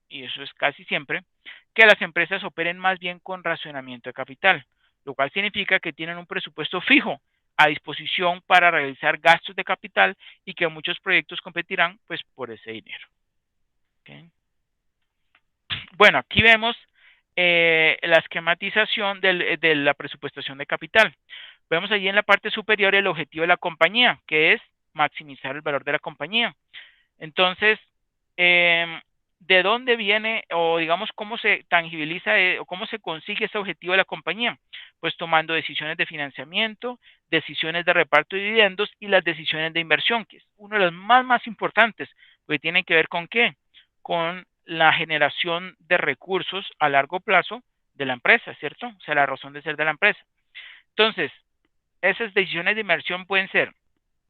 y eso es casi siempre, que las empresas operen más bien con racionamiento de capital, lo cual significa que tienen un presupuesto fijo a disposición para realizar gastos de capital y que muchos proyectos competirán pues por ese dinero. ¿Okay? Bueno, aquí vemos la esquematización de la presupuestación de capital. Vemos allí en la parte superior el objetivo de la compañía, que es maximizar el valor de la compañía. Entonces, ¿de dónde viene o digamos cómo se tangibiliza o cómo se consigue ese objetivo de la compañía? Pues tomando decisiones de financiamiento, decisiones de reparto de dividendos y las decisiones de inversión, que es uno de los más importantes, porque tiene que ver con ¿qué? Con la generación de recursos a largo plazo de la empresa, ¿cierto? O sea, la razón de ser de la empresa. Entonces, esas decisiones de inversión pueden ser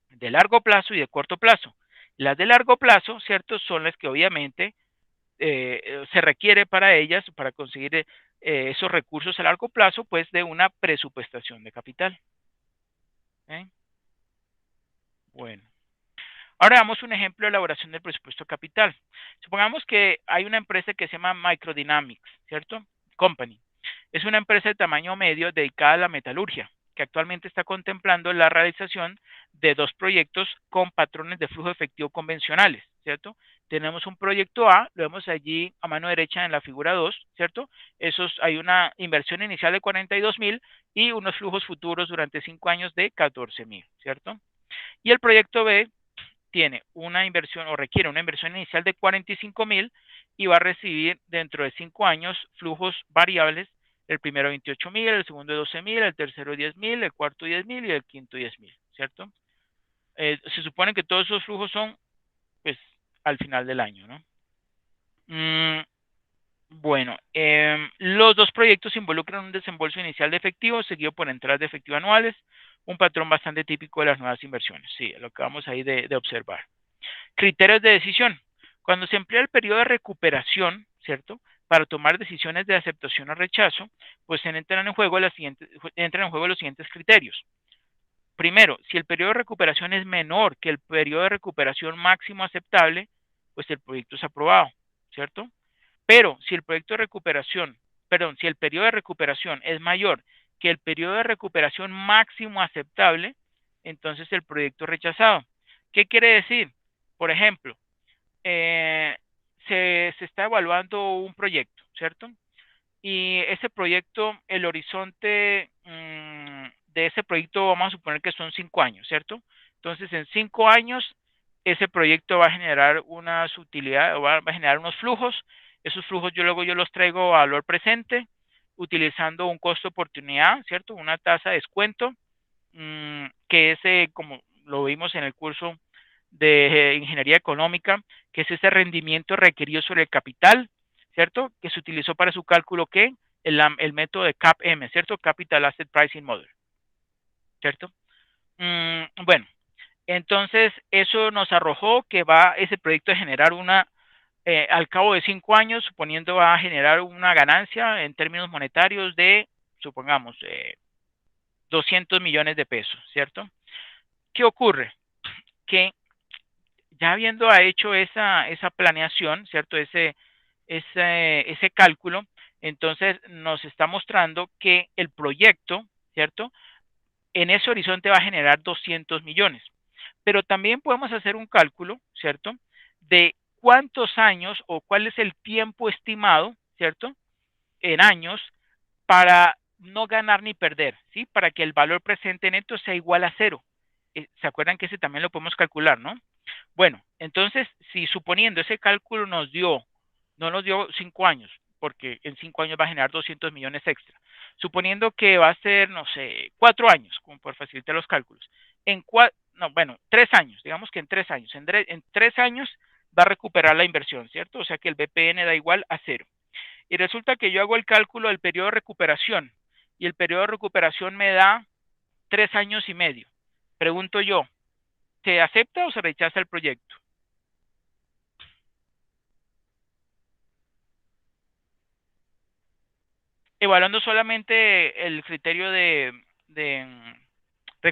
de largo plazo y de corto plazo. Las de largo plazo, ¿cierto? Son las que obviamente se requiere para ellas, para conseguir esos recursos a largo plazo, pues de una presupuestación de capital. ¿Eh? Bueno. Ahora damos un ejemplo de elaboración del presupuesto de capital. Supongamos que hay una empresa que se llama Microdynamics, ¿cierto? Company. Es una empresa de tamaño medio dedicada a la metalurgia, que actualmente está contemplando la realización de 2 proyectos con patrones de flujo efectivo convencionales, ¿cierto? Tenemos un proyecto A, lo vemos allí a mano derecha en la figura 2, ¿cierto? Hay una inversión inicial de 42,000 y unos flujos futuros durante 5 años de 14,000, ¿cierto? Y el proyecto B tiene una inversión o requiere una inversión inicial de 45,000 y va a recibir dentro de 5 años flujos variables, el primero 28,000, el segundo 12,000, el tercero 10,000, el cuarto 10,000 y el quinto 10,000, ¿cierto? Se supone que todos esos flujos son pues al final del año, ¿no? Bueno, los 2 proyectos involucran un desembolso inicial de efectivo seguido por entradas de efectivo anuales, un patrón bastante típico de las nuevas inversiones. Sí, lo que vamos ahí de observar. Criterios de decisión. Cuando se emplea el periodo de recuperación, ¿cierto? Para tomar decisiones de aceptación o rechazo, pues entran en juego los siguientes criterios. Primero, si el periodo de recuperación es menor que el periodo de recuperación máximo aceptable, pues el proyecto es aprobado, ¿cierto? Pero si el proyecto de recuperación, perdón, si el periodo de recuperación es mayor que el periodo de recuperación máximo aceptable, entonces el proyecto es rechazado. ¿Qué quiere decir? Por ejemplo, se está evaluando un proyecto, ¿cierto? Y ese proyecto, el horizonte de ese proyecto, vamos a suponer que son 5 años, ¿cierto? Entonces, en 5 años, ese proyecto va a generar unas utilidades, va a generar unos flujos. Esos flujos yo los traigo a valor presente, utilizando un costo oportunidad, ¿cierto? Una tasa de descuento, que es, como lo vimos en el curso de ingeniería económica, que es ese rendimiento requerido sobre el capital, ¿cierto? Que se utilizó para su cálculo, ¿qué? El método de CAPM, ¿cierto? Capital Asset Pricing Model, ¿cierto? Bueno, entonces eso nos arrojó que va ese proyecto a generar al cabo de 5 años, suponiendo va a generar una ganancia en términos monetarios de, supongamos, 200 millones de pesos, ¿cierto? ¿Qué ocurre? Que ya habiendo hecho esa planeación, ¿cierto? Ese cálculo, entonces nos está mostrando que el proyecto, ¿cierto? En ese horizonte va a generar 200 millones. Pero también podemos hacer un cálculo, ¿cierto? De cuántos años o cuál es el tiempo estimado, ¿cierto? En años para no ganar ni perder, ¿sí? Para que el valor presente neto sea igual a cero. ¿Se acuerdan que ese también lo podemos calcular, no? Bueno, entonces, si suponiendo ese cálculo no nos dio 5 años, porque en 5 años va a generar 200 millones extra. Suponiendo que va a ser, no sé, 4 años, como por facilitar los cálculos. No, bueno, 3 años, digamos que en 3 años. En 3 años va a recuperar la inversión, ¿cierto? O sea que el BPN da igual a cero. Y resulta que yo hago el cálculo del periodo de recuperación, y el periodo de recuperación me da 3 años y medio. Pregunto yo, ¿se acepta o se rechaza el proyecto? Evaluando solamente el criterio de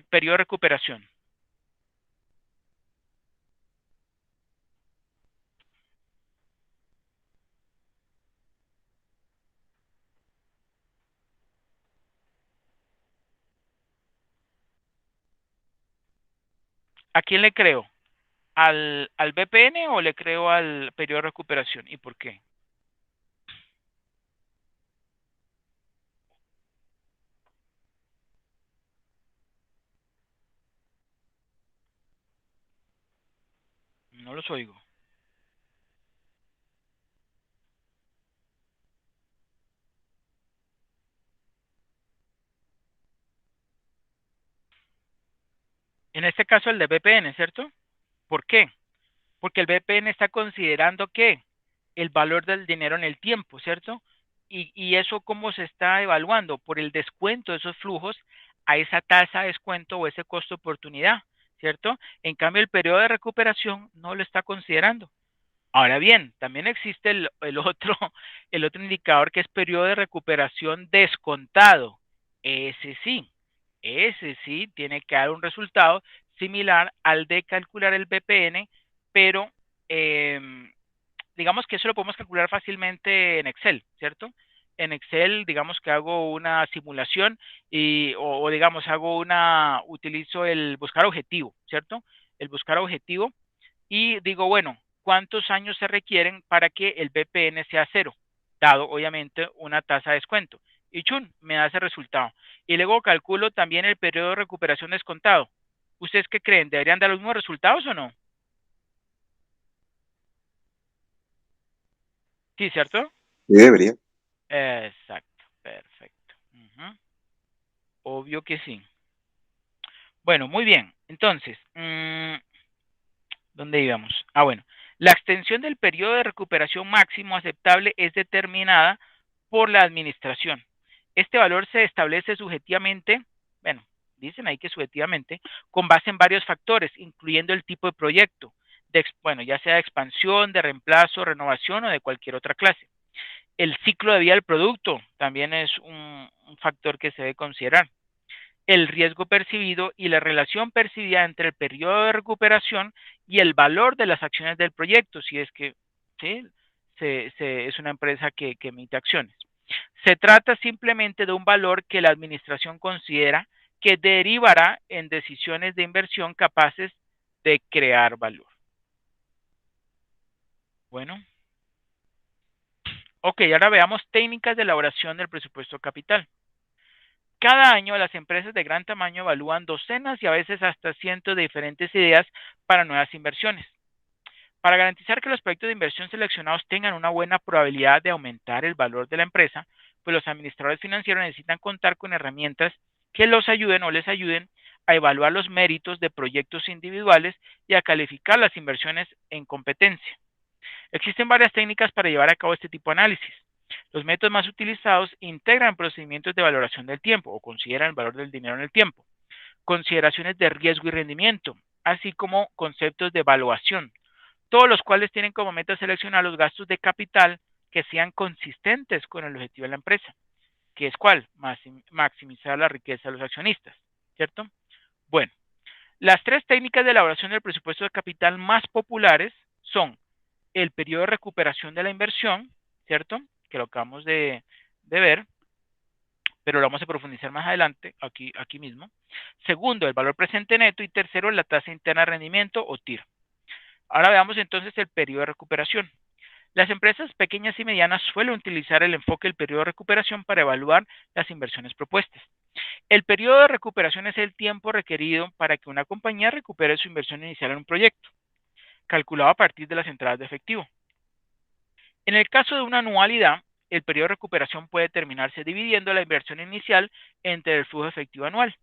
periodo de recuperación. ¿A quién le creo? ¿Al BPN o le creo al periodo de recuperación? ¿Y por qué? No los oigo. En este caso el de BPN, ¿cierto? ¿Por qué? Porque el BPN está considerando que el valor del dinero en el tiempo, ¿cierto? Y eso cómo se está evaluando por el descuento de esos flujos a esa tasa de descuento o ese costo de oportunidad, ¿cierto? En cambio, el periodo de recuperación no lo está considerando. Ahora bien, también existe el otro indicador que es periodo de recuperación descontado. Ese sí tiene que dar un resultado similar al de calcular el BPN, pero eh, digamos que eso lo podemos calcular fácilmente en Excel, ¿cierto? En Excel, digamos que hago una simulación o digamos utilizo el buscar objetivo, ¿cierto? El buscar objetivo y digo, bueno, ¿cuántos años se requieren para que el BPN sea cero? Dado, obviamente, una tasa de descuento. Y chun, me da ese resultado. Y luego calculo también el periodo de recuperación descontado. ¿Ustedes qué creen? ¿Deberían dar los mismos resultados o no? Sí, ¿cierto? Sí, debería. Exacto, perfecto. Obvio que sí. Bueno, muy bien. Entonces, ¿dónde íbamos? Bueno, la extensión del periodo de recuperación máximo aceptable es determinada por la administración. Este valor se establece subjetivamente, bueno, dicen ahí que subjetivamente, con base en varios factores, incluyendo el tipo de proyecto, bueno, ya sea de expansión, de reemplazo, renovación o de cualquier otra clase. El ciclo de vida del producto también es un factor que se debe considerar. El riesgo percibido y la relación percibida entre el periodo de recuperación y el valor de las acciones del proyecto, si es que ¿sí? Es una empresa que emite acciones. Se trata simplemente de un valor que la administración considera que derivará en decisiones de inversión capaces de crear valor. Bueno. Ok, ahora veamos técnicas de elaboración del presupuesto capital. Cada año las empresas de gran tamaño evalúan docenas y a veces hasta cientos de diferentes ideas para nuevas inversiones. Para garantizar que los proyectos de inversión seleccionados tengan una buena probabilidad de aumentar el valor de la empresa, pues los administradores financieros necesitan contar con herramientas que los ayuden o les ayuden a evaluar los méritos de proyectos individuales y a calificar las inversiones en competencia. Existen varias técnicas para llevar a cabo este tipo de análisis. Los métodos más utilizados integran procedimientos de valoración del tiempo o consideran el valor del dinero en el tiempo, consideraciones de riesgo y rendimiento, así como conceptos de evaluación, todos los cuales tienen como meta seleccionar los gastos de capital que sean consistentes con el objetivo de la empresa, que es ¿cuál? Maximizar la riqueza de los accionistas, ¿cierto? Bueno, las tres técnicas de elaboración del presupuesto de capital más populares son el periodo de recuperación de la inversión, ¿cierto? Que lo acabamos de ver, pero lo vamos a profundizar más adelante, aquí mismo. Segundo, el valor presente neto. Y tercero, la tasa interna de rendimiento o TIR. Ahora veamos entonces el periodo de recuperación. Las empresas pequeñas y medianas suelen utilizar el enfoque del periodo de recuperación para evaluar las inversiones propuestas. El periodo de recuperación es el tiempo requerido para que una compañía recupere su inversión inicial en un proyecto, calculado a partir de las entradas de efectivo. En el caso de una anualidad, el periodo de recuperación puede determinarse dividiendo la inversión inicial entre el flujo efectivo anual,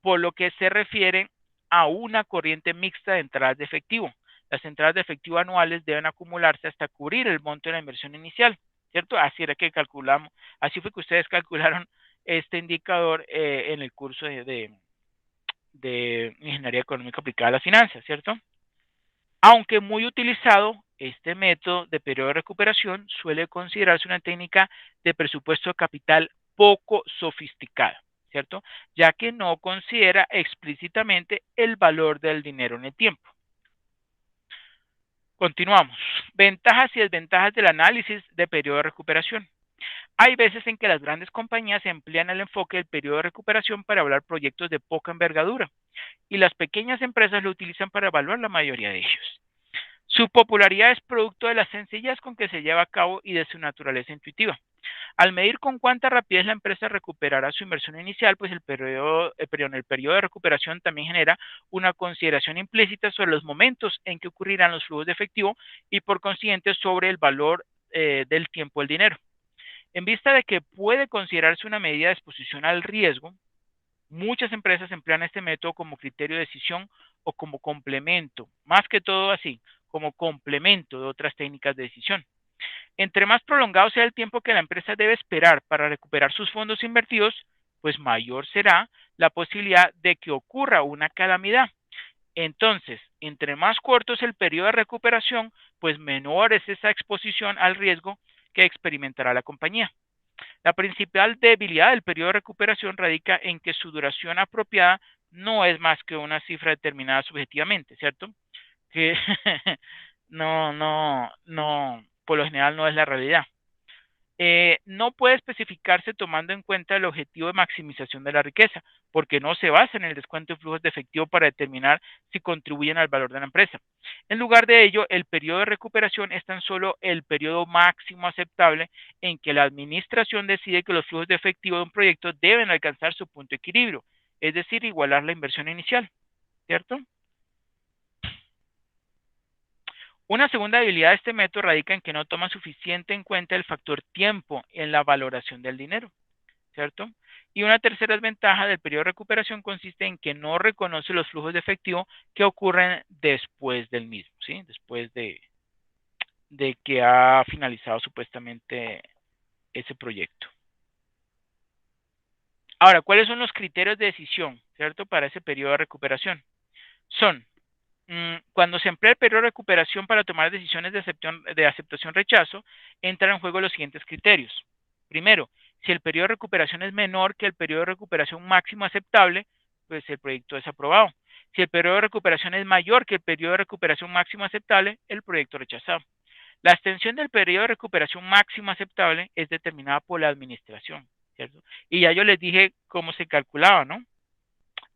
por lo que se refiere a una corriente mixta de entradas de efectivo. Las entradas de efectivo anuales deben acumularse hasta cubrir el monto de la inversión inicial, ¿cierto? Así era que calculamos, así fue que ustedes calcularon este indicador en el curso de Ingeniería Económica Aplicada a las Finanzas, ¿cierto? Aunque muy utilizado, este método de periodo de recuperación suele considerarse una técnica de presupuesto de capital poco sofisticada, ¿cierto? Ya que no considera explícitamente el valor del dinero en el tiempo. Continuamos. Ventajas y desventajas del análisis de periodo de recuperación. Hay veces en que las grandes compañías emplean el enfoque del periodo de recuperación para evaluar proyectos de poca envergadura y las pequeñas empresas lo utilizan para evaluar la mayoría de ellos. Su popularidad es producto de la sencillez con que se lleva a cabo y de su naturaleza intuitiva. Al medir con cuánta rapidez la empresa recuperará su inversión inicial, pues el periodo de recuperación también genera una consideración implícita sobre los momentos en que ocurrirán los flujos de efectivo y por consiguiente sobre el valor del tiempo del dinero. En vista de que puede considerarse una medida de exposición al riesgo, muchas empresas emplean este método como criterio de decisión o como complemento, más que todo así, como complemento de otras técnicas de decisión. Entre más prolongado sea el tiempo que la empresa debe esperar para recuperar sus fondos invertidos, pues mayor será la posibilidad de que ocurra una calamidad. Entonces, entre más corto es el periodo de recuperación, pues menor es esa exposición al riesgo que experimentará la compañía. La principal debilidad del periodo de recuperación radica en que su duración apropiada no es más que una cifra determinada subjetivamente, ¿cierto? Que por lo general no es la realidad. No puede especificarse tomando en cuenta el objetivo de maximización de la riqueza, porque no se basa en el descuento de flujos de efectivo para determinar si contribuyen al valor de la empresa. En lugar de ello, el periodo de recuperación es tan solo el periodo máximo aceptable en que la administración decide que los flujos de efectivo de un proyecto deben alcanzar su punto de equilibrio, es decir, igualar la inversión inicial, ¿cierto? Una segunda debilidad de este método radica en que no toma suficiente en cuenta el factor tiempo en la valoración del dinero, ¿cierto? Y una tercera desventaja del periodo de recuperación consiste en que no reconoce los flujos de efectivo que ocurren después del mismo, ¿sí? Después de que ha finalizado supuestamente ese proyecto. Ahora, ¿cuáles son los criterios de decisión, ¿cierto? Para ese periodo de recuperación. Son cuando se emplea el periodo de recuperación para tomar decisiones de aceptación-rechazo, entran en juego los siguientes criterios. Primero, si el periodo de recuperación es menor que el periodo de recuperación máximo aceptable, pues el proyecto es aprobado. Si el periodo de recuperación es mayor que el periodo de recuperación máximo aceptable, el proyecto rechazado. La extensión del periodo de recuperación máximo aceptable es determinada por la administración, ¿cierto? Y ya yo les dije cómo se calculaba, ¿no?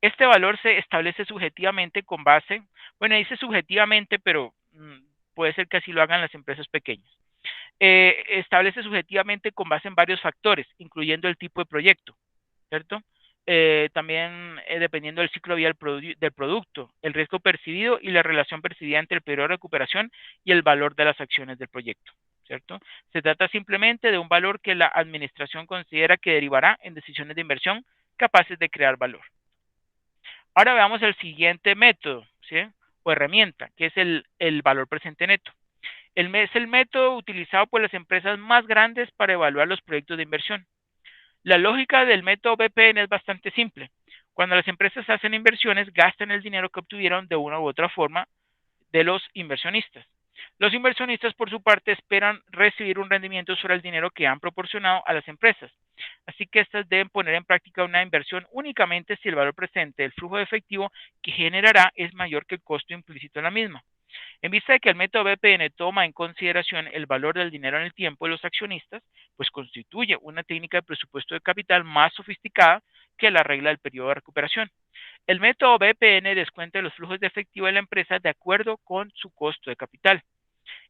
Este valor se establece subjetivamente con base, bueno, dice subjetivamente, pero puede ser que así lo hagan las empresas pequeñas. Establece subjetivamente con base en varios factores, incluyendo el tipo de proyecto, ¿cierto? También dependiendo del ciclo de vida del producto, el riesgo percibido y la relación percibida entre el periodo de recuperación y el valor de las acciones del proyecto, ¿cierto? Se trata simplemente de un valor que la administración considera que derivará en decisiones de inversión capaces de crear valor. Ahora veamos el siguiente método, ¿sí? O herramienta, que es el valor presente neto. Es el método utilizado por las empresas más grandes para evaluar los proyectos de inversión. La lógica del método BPN es bastante simple. Cuando las empresas hacen inversiones, gastan el dinero que obtuvieron de una u otra forma de los inversionistas. Los inversionistas, por su parte, esperan recibir un rendimiento sobre el dinero que han proporcionado a las empresas. Así que estas deben poner en práctica una inversión únicamente si el valor presente del flujo de efectivo que generará es mayor que el costo implícito en la misma. En vista de que el método BPN toma en consideración el valor del dinero en el tiempo de los accionistas, pues constituye una técnica de presupuesto de capital más sofisticada que la regla del periodo de recuperación. El método BPN descuenta los flujos de efectivo de la empresa de acuerdo con su costo de capital.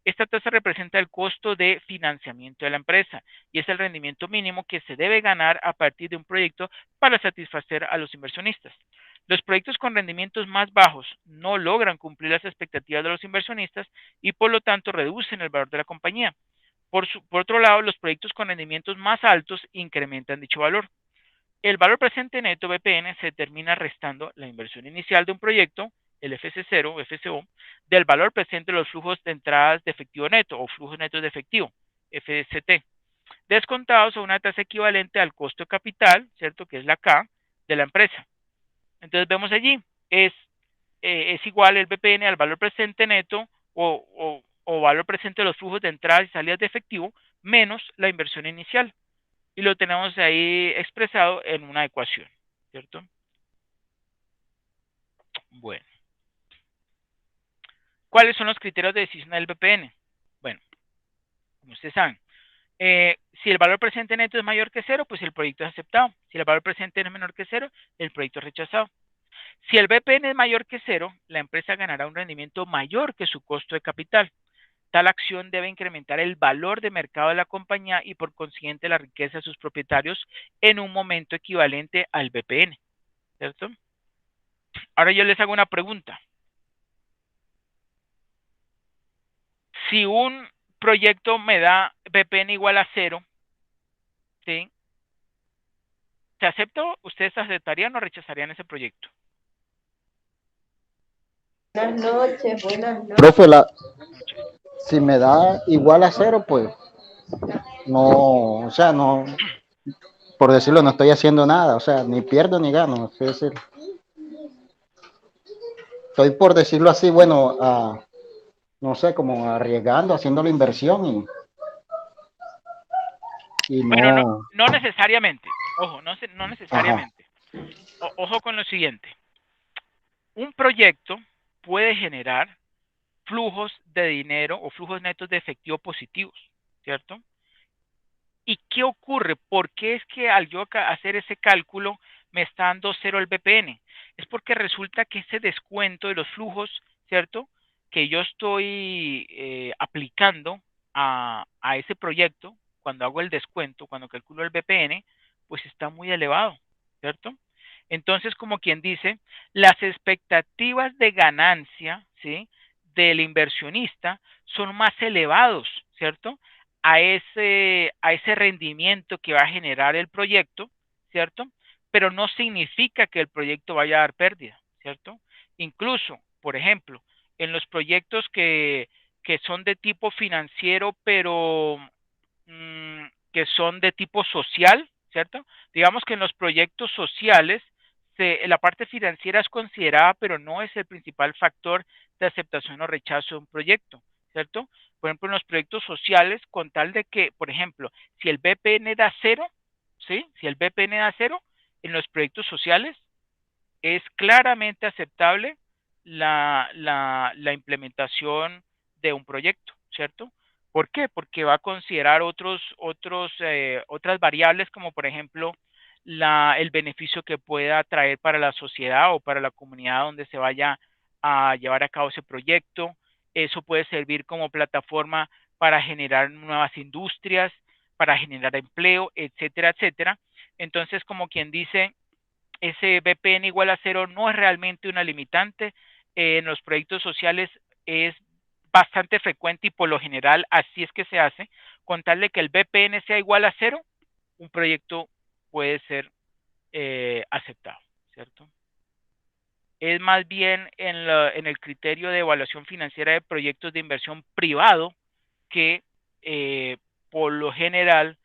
Esta tasa representa el costo de financiamiento de la empresa y es el rendimiento mínimo que se debe ganar a partir de un proyecto para satisfacer a los inversionistas. Los proyectos con rendimientos más bajos no logran cumplir las expectativas de los inversionistas y por lo tanto reducen el valor de la compañía. Por otro lado, los proyectos con rendimientos más altos incrementan dicho valor. El valor presente neto BPN se determina restando la inversión inicial de un proyecto, el FC0 o FCO, del valor presente de los flujos de entradas de efectivo neto o flujos netos de efectivo, FST, descontados a una tasa equivalente al costo de capital, ¿cierto? Que es la K de la empresa. Entonces vemos allí, es igual el BPN al valor presente neto o valor presente de los flujos de entradas y salidas de efectivo menos la inversión inicial. Y lo tenemos ahí expresado en una ecuación, ¿cierto? Bueno. ¿Cuáles son los criterios de decisión del BPN? Bueno, como ustedes saben, si el valor presente neto es mayor que cero, pues el proyecto es aceptado. Si el valor presente es menor que cero, el proyecto es rechazado. Si el BPN es mayor que cero, la empresa ganará un rendimiento mayor que su costo de capital. Tal acción debe incrementar el valor de mercado de la compañía y por consiguiente la riqueza de sus propietarios en un momento equivalente al BPN, ¿cierto? Ahora yo les hago una pregunta. Si un proyecto me da BPN igual a 0, ¿sí? ¿Se aceptó? ¿Ustedes aceptarían o rechazarían ese proyecto? Buenas noches, buenas noches. Profe, si me da igual a 0, pues no, o sea, no, por decirlo, no estoy haciendo nada, o sea, ni pierdo ni gano, es decir, estoy por decirlo así, bueno, no sé, como arriesgando, haciendo la inversión y Bueno, no, no necesariamente. Ojo, no ajá, necesariamente. Ojo con lo siguiente. Un proyecto puede generar flujos de dinero o flujos netos de efectivo positivos, ¿cierto? ¿Y qué ocurre? ¿Por qué es que al yo hacer ese cálculo me está dando 0 el BPN? Es porque resulta que ese descuento de los flujos, ¿cierto? Que yo estoy aplicando a ese proyecto, cuando hago el descuento, cuando calculo el BPN, pues está muy elevado, ¿cierto? Entonces, como quien dice, las expectativas de ganancia, ¿sí? Del inversionista son más elevados, ¿cierto? A ese rendimiento que va a generar el proyecto, ¿cierto? Pero no significa que el proyecto vaya a dar pérdida, ¿cierto? Incluso, por ejemplo, en los proyectos que son de tipo financiero, pero que son de tipo social, ¿cierto? Digamos que en los proyectos sociales la parte financiera es considerada, pero no es el principal factor de aceptación o rechazo de un proyecto, ¿cierto? Por ejemplo, en los proyectos sociales, con tal de que, por ejemplo, si el BPN da 0, ¿sí? Si el BPN da 0, en los proyectos sociales es claramente aceptable la implementación de un proyecto, ¿cierto? ¿Por qué? Porque va a considerar otras variables como por ejemplo el beneficio que pueda traer para la sociedad o para la comunidad donde se vaya a llevar a cabo ese proyecto. Eso puede servir como plataforma para generar nuevas industrias, para generar empleo, etcétera, etcétera. Entonces, como quien dice, ese BPN igual a 0 no es realmente una limitante. En los proyectos sociales es bastante frecuente y por lo general así es que se hace. Con tal de que el BPN sea igual a 0, un proyecto puede ser aceptado, ¿cierto? es más bien en el criterio de evaluación financiera de proyectos de inversión privado que por lo general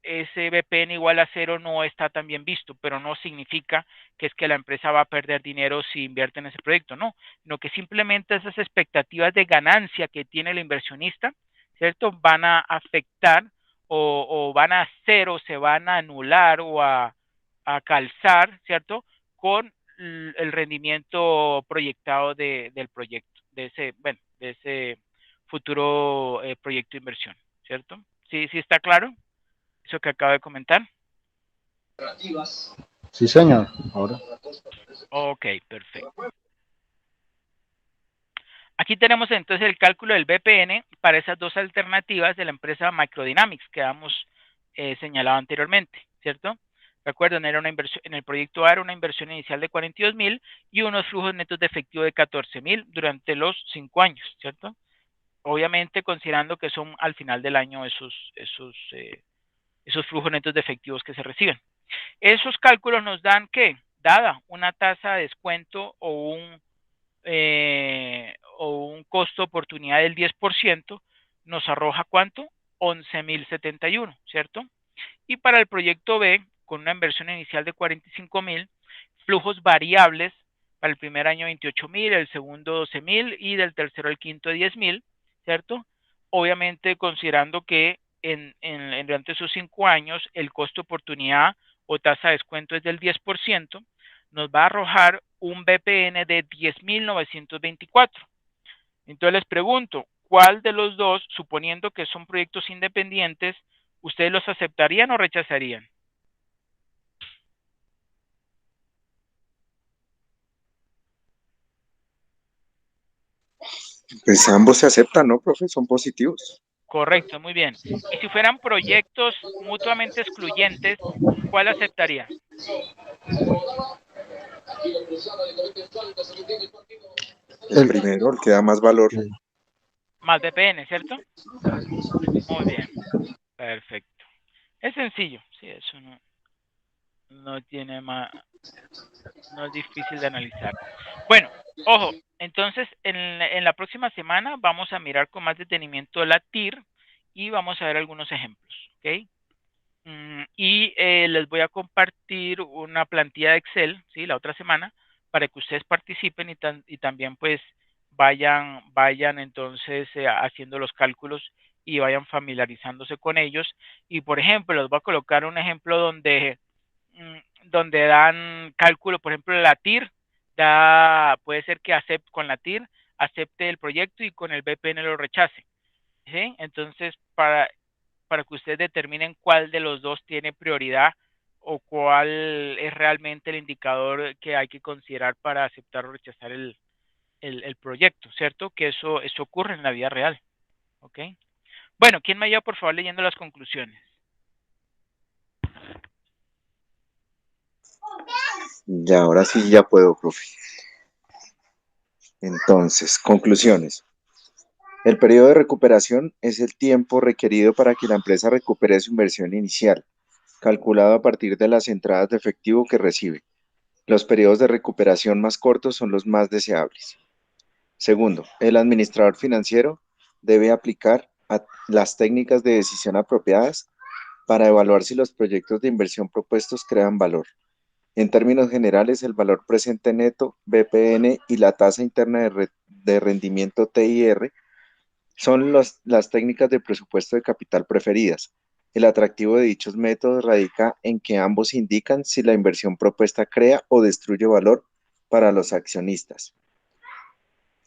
ese BPN igual a cero no está tan bien visto, pero no significa que es que la empresa va a perder dinero si invierte en ese proyecto, no, sino que simplemente esas expectativas de ganancia que tiene el inversionista, ¿cierto? Van a afectar o van a cero, se van a anular o a calzar, ¿cierto? Con el rendimiento proyectado del proyecto, de ese, bueno, de ese futuro proyecto de inversión, ¿cierto? ¿Sí, sí está claro? Eso que acabo de comentar. Sí, señor. Ahora. Ok, perfecto. Aquí tenemos entonces el cálculo del BPN para esas dos alternativas de la empresa Microdynamics que hemos señalado anteriormente, ¿cierto? Recuerden, era una inversión, en el proyecto A era una inversión inicial de 42,000 y unos flujos netos de efectivo de 14,000 durante los 5 años, ¿cierto? Obviamente considerando que son al final del año esos flujos netos de efectivos que se reciben. Esos cálculos nos dan que, dada una tasa de descuento o un costo oportunidad del 10%, nos arroja ¿cuánto? 11,071, ¿cierto? Y para el proyecto B, con una inversión inicial de 45,000, flujos variables para el primer año 28,000, el segundo 12,000 y del tercero al quinto 10,000, ¿cierto? Obviamente considerando que durante esos 5 años el costo oportunidad o tasa de descuento es del 10%, nos va a arrojar un BPN de 10,924. Entonces les pregunto, ¿cuál de los dos, suponiendo que son proyectos independientes, ustedes los aceptarían o rechazarían? Pues ambos se aceptan, ¿no, profe? Son positivos. Correcto, muy bien. Y si fueran proyectos mutuamente excluyentes, ¿cuál aceptaría? El primero, el que da más valor. Más BPN, ¿cierto? Muy bien, perfecto. Es sencillo, sí, eso no tiene más, no es difícil de analizar. Bueno, ojo, entonces en la próxima semana vamos a mirar con más detenimiento la TIR y vamos a ver algunos ejemplos, ¿ok? Y les voy a compartir una plantilla de Excel, ¿sí? La otra semana, para que ustedes participen y también pues vayan entonces haciendo los cálculos y vayan familiarizándose con ellos. Y por ejemplo, les voy a colocar un ejemplo donde dan cálculo, por ejemplo, la TIR, puede ser que con la TIR acepte el proyecto y con el BPN lo rechace, ¿sí? Entonces, para que ustedes determinen cuál de los dos tiene prioridad o cuál es realmente el indicador que hay que considerar para aceptar o rechazar el proyecto, ¿cierto? Que eso ocurre en la vida real, ¿ok? Bueno, ¿quién me ayuda por favor leyendo las conclusiones? Ya, ahora sí ya puedo, profe. Entonces, conclusiones. El periodo de recuperación es el tiempo requerido para que la empresa recupere su inversión inicial, calculado a partir de las entradas de efectivo que recibe. Los periodos de recuperación más cortos son los más deseables. Segundo, el administrador financiero debe aplicar las técnicas de decisión apropiadas para evaluar si los proyectos de inversión propuestos crean valor. En términos generales, el valor presente neto, BPN, y la tasa interna de rendimiento TIR son las técnicas de presupuesto de capital preferidas. El atractivo de dichos métodos radica en que ambos indican si la inversión propuesta crea o destruye valor para los accionistas.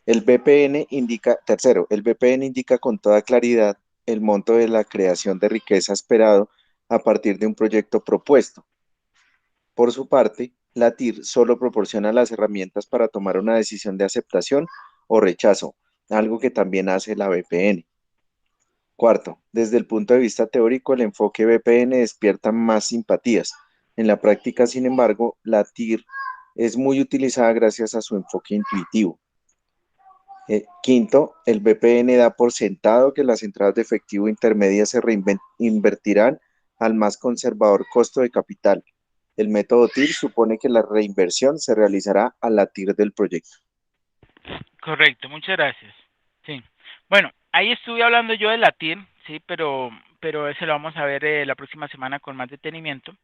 Tercero, el BPN indica con toda claridad el monto de la creación de riqueza esperado a partir de un proyecto propuesto. Por su parte, la TIR solo proporciona las herramientas para tomar una decisión de aceptación o rechazo, algo que también hace la BPN. Cuarto, desde el punto de vista teórico, el enfoque BPN despierta más simpatías. En la práctica, sin embargo, la TIR es muy utilizada gracias a su enfoque intuitivo. Quinto, el BPN da por sentado que las entradas de efectivo intermedias se reinvertirán al más conservador costo de capital. El método TIR supone que la reinversión se realizará a la TIR del proyecto. Correcto, muchas gracias. Sí. Bueno, ahí estuve hablando yo de la TIR, sí, pero ese lo vamos a ver la próxima semana con más detenimiento.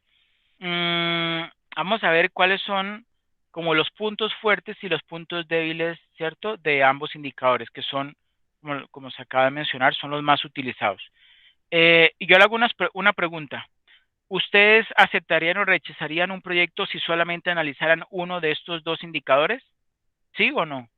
Vamos a ver cuáles son como los puntos fuertes y los puntos débiles, ¿cierto? De ambos indicadores, que son, como se acaba de mencionar, son los más utilizados. Y yo le hago una pregunta. ¿Ustedes aceptarían o rechazarían un proyecto si solamente analizaran uno de estos dos indicadores? ¿Sí o no?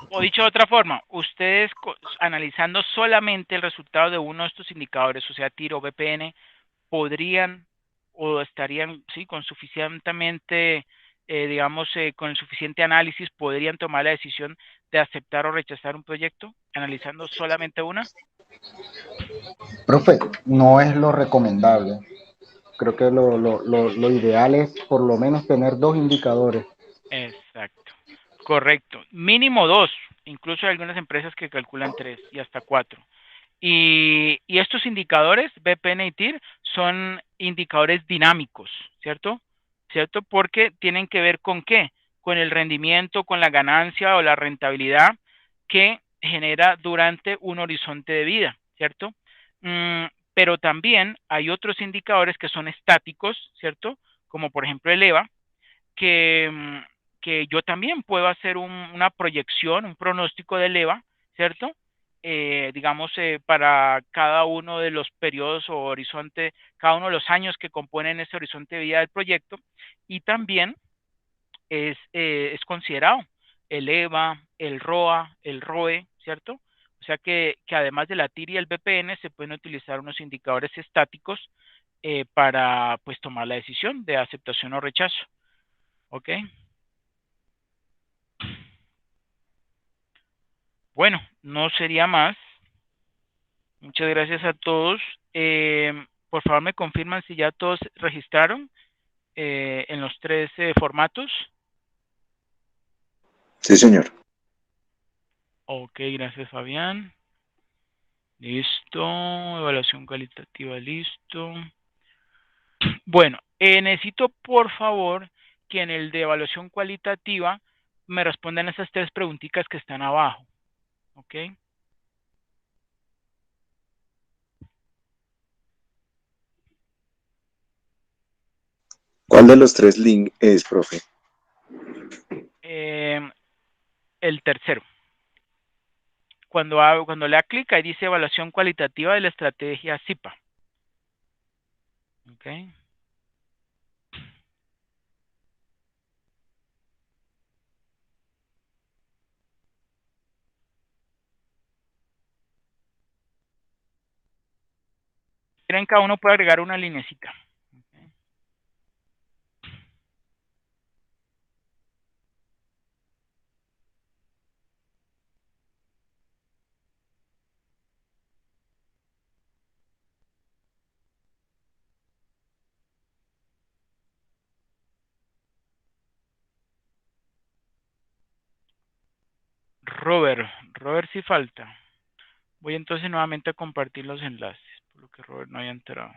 O dicho de otra forma, ustedes analizando solamente el resultado de uno de estos indicadores, o sea, TIR o VPN, podrían o estarían, sí, con suficientemente, digamos, con el suficiente análisis, podrían tomar la decisión de aceptar o rechazar un proyecto, analizando solamente una. Profe, no es lo recomendable. Creo que lo ideal es por lo menos tener dos indicadores. Exacto, correcto. Mínimo dos, incluso hay algunas empresas que calculan tres y hasta cuatro. Y estos indicadores, VPN y TIR, son indicadores dinámicos, ¿cierto? ¿Cierto? Porque tienen que ver con qué? Con el rendimiento, con la ganancia o la rentabilidad que genera durante un horizonte de vida, ¿cierto? Pero también hay otros indicadores que son estáticos, ¿cierto? Como por ejemplo el EVA, que, que yo también puedo hacer una proyección, un pronóstico del EVA, ¿cierto? Digamos, para cada uno de los periodos o horizonte, cada uno de los años que componen ese horizonte de vida del proyecto, y también es considerado el EVA, el ROA, el ROE, ¿cierto? O sea que además de la TIR y el VPN se pueden utilizar unos indicadores estáticos para pues tomar la decisión de aceptación o rechazo. ¿Ok? Bueno, no sería más. Muchas gracias a todos. Por favor, me confirman si ya todos registraron en los tres formatos. Sí, señor. Ok, gracias, Fabián. Listo. Evaluación cualitativa, listo. Bueno, necesito por favor que en el de evaluación cualitativa me respondan esas tres preguntitas que están abajo. ¿Ok? ¿Cuál de los tres links es, profe? El tercero. Cuando le da clic, ahí dice evaluación cualitativa de la estrategia CIPA. ¿Ok? Quieren cada uno puede agregar una linecita. ¿Ok? Robert sí falta. Voy entonces nuevamente a compartir los enlaces, por lo que Robert no haya enterado.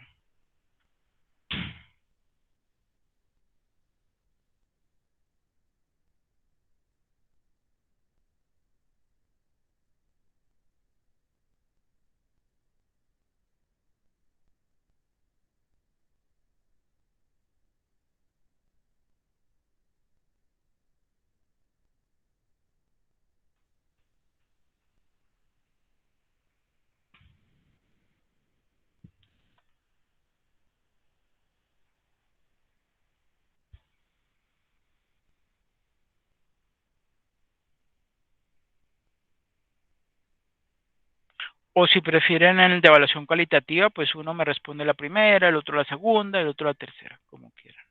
O si prefieren el de evaluación cualitativa, pues uno me responde la primera, el otro la segunda, el otro la tercera, como quieran.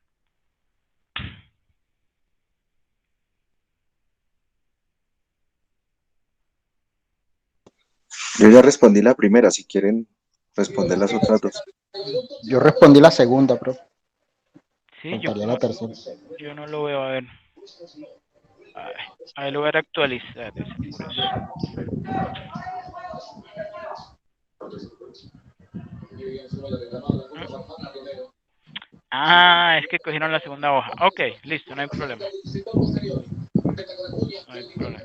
Yo ya respondí la primera, si quieren responder las otras dos. Yo respondí la segunda, profe. Sí, Faltaría la tercera. yo no lo veo, a ver. Ay, ahí lo voy a actualizar, ese por eso. ¿Mm? Ah, es que cogieron la segunda hoja. Ok, listo, no hay problema. No hay problema.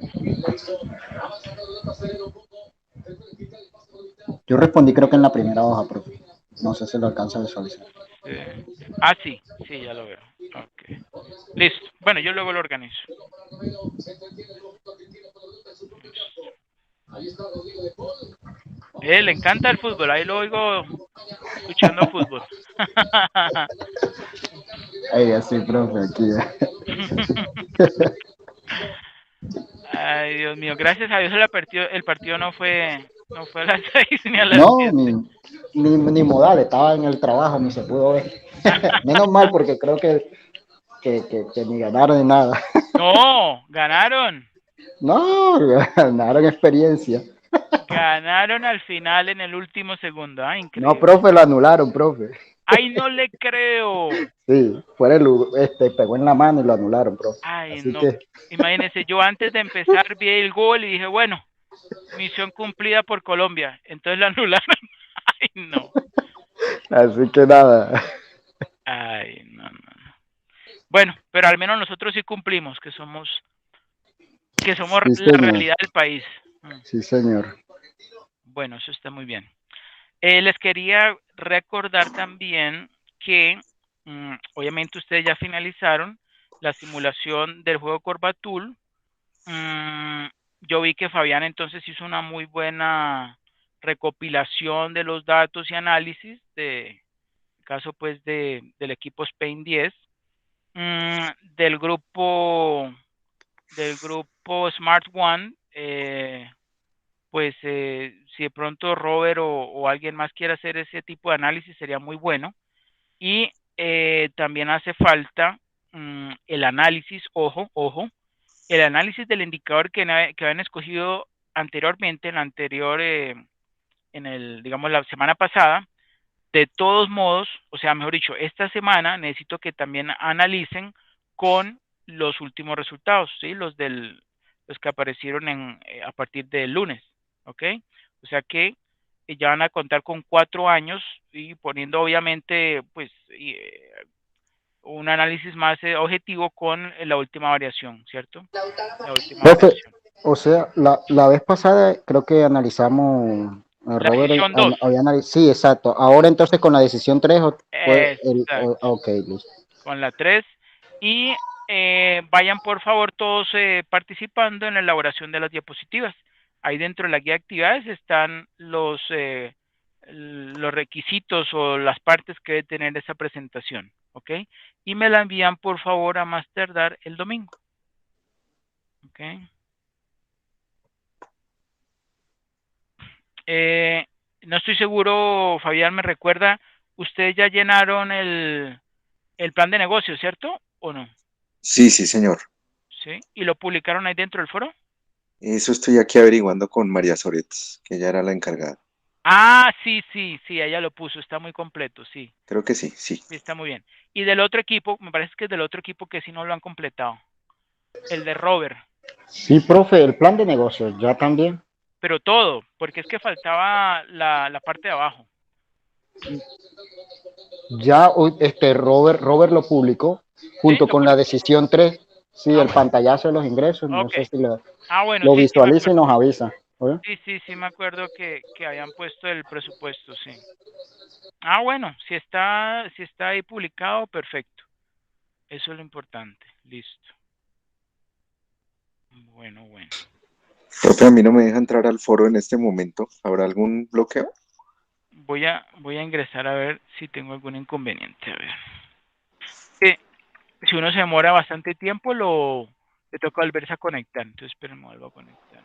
Yo respondí creo que en la primera hoja, profe. No sé si lo alcanza a visualizar. Ah, sí, sí, ya lo veo. Ok. Listo. Bueno, yo luego lo organizo. Le encanta el fútbol, ahí lo oigo escuchando fútbol. Ay, así, profe, aquí. Ay, Dios mío, gracias a Dios el partido no fue a las 6 ni a las No, 7. ni modal, estaba en el trabajo, ni se pudo ver. Menos mal, porque creo que ni ganaron ni nada. No, ganaron. No, ganaron experiencia. Ganaron al final en el último segundo. Ah, No, increíble. profe, lo anularon, profe. Ay, no le creo. Sí, pegó en la mano y lo anularon, profe. Ay, Así no. que, Imagínense, yo antes de empezar vi el gol y dije, bueno, misión cumplida por Colombia. Entonces la anularon. Ay, no. así que nada. Ay, no, no, no. Bueno, pero al menos nosotros sí cumplimos, que somos Sí, la señor. realidad del país. Sí, señor. Bueno, eso está muy bien. Les quería recordar también que obviamente ustedes ya finalizaron la simulación del juego Corbatul. Yo vi que Fabián entonces hizo una muy buena recopilación de los datos y análisis de caso pues del equipo Spain 10, del grupo Smart One. Pues si de pronto Robert o alguien más quiere hacer ese tipo de análisis sería muy bueno. Y también hace falta el análisis, ojo, el análisis del indicador que habían escogido anteriormente, digamos, la semana pasada. De todos modos, o sea, mejor dicho, esta semana necesito que también analicen con los últimos resultados, ¿sí? Los que aparecieron a partir del lunes, ¿ok? O sea que ya van a contar con 4 años y poniendo obviamente, pues, un análisis más objetivo con la última variación, ¿cierto? La última Profe, variación. o sea, la vez pasada creo que analizamos, La Robert decisión 2. había analizado, sí, exacto. Ahora entonces con la decisión 3 Exacto. ok, listo. Con la 3 y vayan por favor todos participando en la elaboración de las diapositivas. Ahí dentro de la guía de actividades están los requisitos o las partes que debe tener esa presentación, ¿ok? Y me la envían por favor a más tardar el domingo, ¿ok? No estoy seguro, Fabián, me recuerda, ustedes ya llenaron el plan de negocio, ¿cierto? ¿O no? Sí, sí, señor. ¿Sí? ¿Y lo publicaron ahí dentro del foro? Eso estoy aquí averiguando con María Soretes, que ella era la encargada. Ah, sí, sí, sí, ella lo puso, está muy completo, sí, Creo que sí, sí. sí, está muy bien. Y del otro equipo, me parece que es del otro equipo que sí no lo han completado, el de Robert, Sí, profe, el plan de negocios, ya también. pero todo, porque es que faltaba la parte de abajo. Ya Robert lo publicó ¿Sí? junto ¿Lo con la publicó? decisión 3. Sí, Ah, el bueno, pantallazo de los ingresos, no ok. sé si Ah, bueno, lo sí, sí, me visualiza y acuerdo. nos avisa. ¿Oye? Sí, sí, sí, me acuerdo que habían puesto el presupuesto, sí. Ah, bueno, si está ahí publicado, perfecto. Eso es lo importante. Listo. Bueno, bueno. Profe, a mí no me deja entrar al foro en este momento. ¿Habrá algún bloqueo? Voy a ingresar a ver si tengo algún inconveniente. A ver. Eh, si uno se demora bastante tiempo, le toca volverse a conectar. Entonces, esperen, me vuelvo a conectar.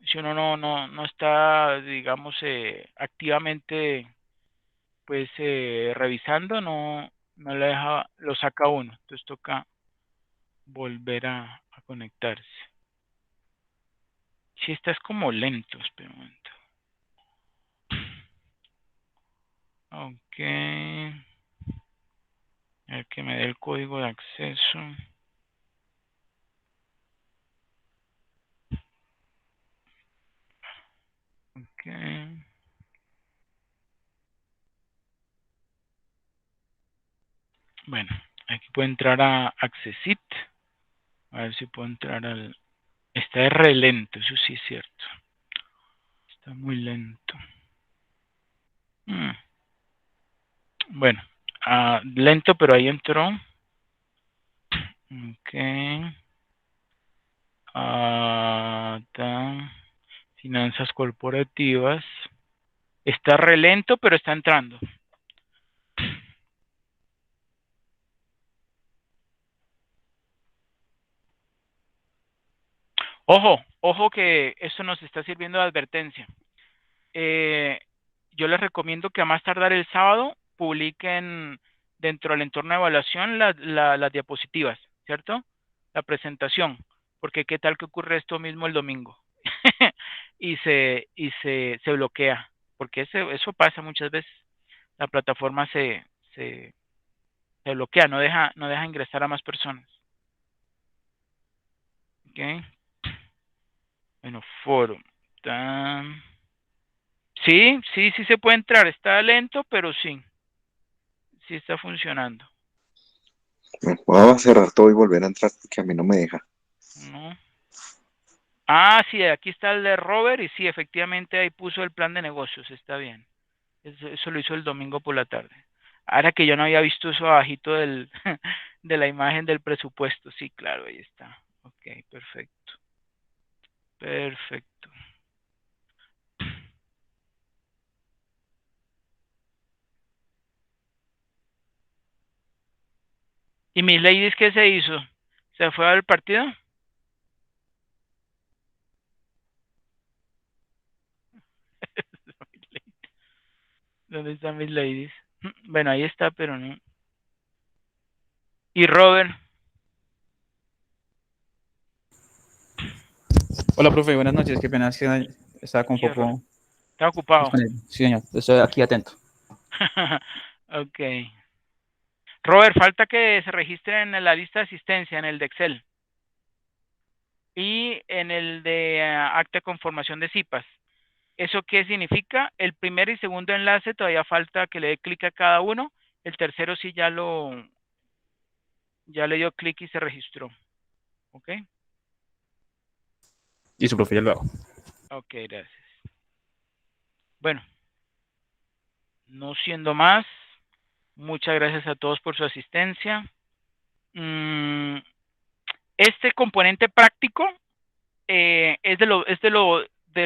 Si uno no está, digamos, activamente, pues, revisando, no le deja, lo saca uno. Entonces, toca volver a conectarse. Si estás como lento, espera un momento. Ok. A ver que me dé el código de acceso. Ok. Bueno, aquí puedo entrar a Accessit. A ver si puedo entrar al... Está re lento, eso sí es cierto. Está muy lento. Bueno, lento, pero ahí entró. Ok. Finanzas corporativas. Está re lento, pero está entrando. Ojo, ojo que esto nos está sirviendo de advertencia. Yo les recomiendo que a más tardar el sábado publiquen dentro del entorno de evaluación las diapositivas, ¿cierto? La presentación, porque qué tal que ocurre esto mismo el domingo y se bloquea, porque eso pasa muchas veces. La plataforma se bloquea, no deja ingresar a más personas. ¿Ok? Bueno, foro. Sí, sí se puede entrar. Está lento, pero sí está funcionando. Bueno, voy a cerrar todo y volver a entrar porque a mí no me deja. No. Sí, aquí está el de Robert y sí, efectivamente ahí puso el plan de negocios. Está bien. Eso lo hizo el domingo por la tarde. Ahora que yo no había visto eso abajito de la imagen del presupuesto. Sí, claro, ahí está. Ok, perfecto. Perfecto. ¿Y mis ladies qué se hizo? ¿Se fue al partido? ¿Dónde están mis ladies? Bueno, ahí está, pero no. ¿Y Robert? Hola, profe, buenas noches. Qué pena, es que estaba con un Sí, Robert. poco Está ocupado. disponible. Sí, señor, estoy aquí atento. Ok. Robert, falta que se registren en la lista de asistencia, en el de Excel. Y en el de acta de conformación de CIPAS. ¿Eso qué significa? El primer y segundo enlace todavía falta que le dé clic a cada uno. El tercero sí ya le dio clic y se registró. ¿Ok? Y su profe, ya lo hago. Ok, gracias. Bueno, no siendo más, muchas gracias a todos por su asistencia. Este componente práctico es de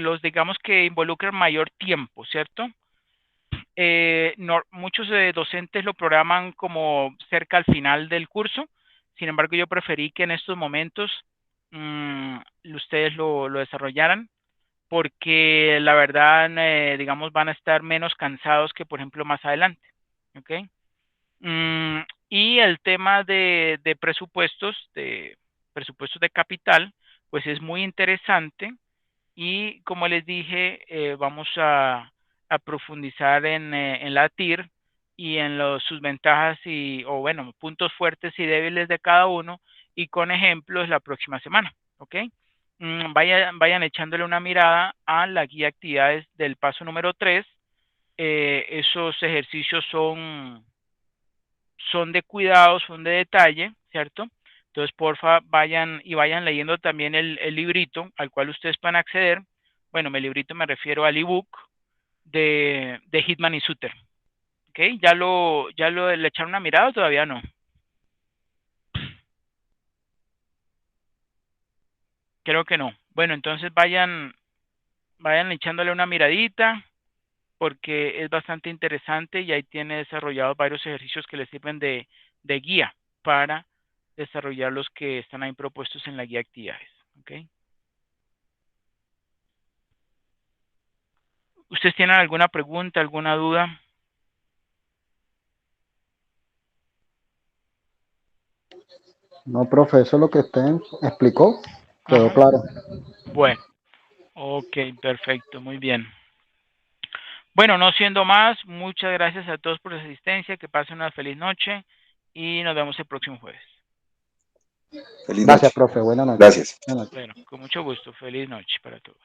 los, digamos, que involucran mayor tiempo, ¿cierto? Muchos docentes lo programan como cerca al final del curso. Sin embargo, yo preferí que en estos momentos ustedes lo desarrollaran porque la verdad, digamos, van a estar menos cansados que, por ejemplo, más adelante. ¿Ok? Y el tema de presupuestos de capital, pues es muy interesante y como les dije, vamos a profundizar en la TIR y en sus ventajas o bueno, puntos fuertes y débiles de cada uno y con ejemplos la próxima semana, ¿ok? Vayan echándole una mirada a la guía de actividades del paso número 3. Esos ejercicios son de cuidado, son de detalle, ¿cierto? Entonces, porfa, vayan leyendo también el librito al cual ustedes pueden acceder. Bueno, mi librito me refiero al ebook de Hitman y Suter. ¿Ok? ¿Ya le echaron una mirada o todavía no? Creo que no. Bueno, entonces vayan echándole una miradita porque es bastante interesante y ahí tiene desarrollados varios ejercicios que les sirven de guía para desarrollar los que están ahí propuestos en la guía de actividades. ¿Ok? ¿Ustedes tienen alguna pregunta, alguna duda? No, profe, eso es lo que usted explicó, quedó Ajá. claro. Bueno, ok, perfecto, muy bien. Bueno, no siendo más, muchas gracias a todos por su asistencia, que pasen una feliz noche y nos vemos el próximo jueves. Feliz Gracias, noche. profe. Buenas noches. Gracias. Buenas noches. Bueno, con mucho gusto. Feliz noche para todos.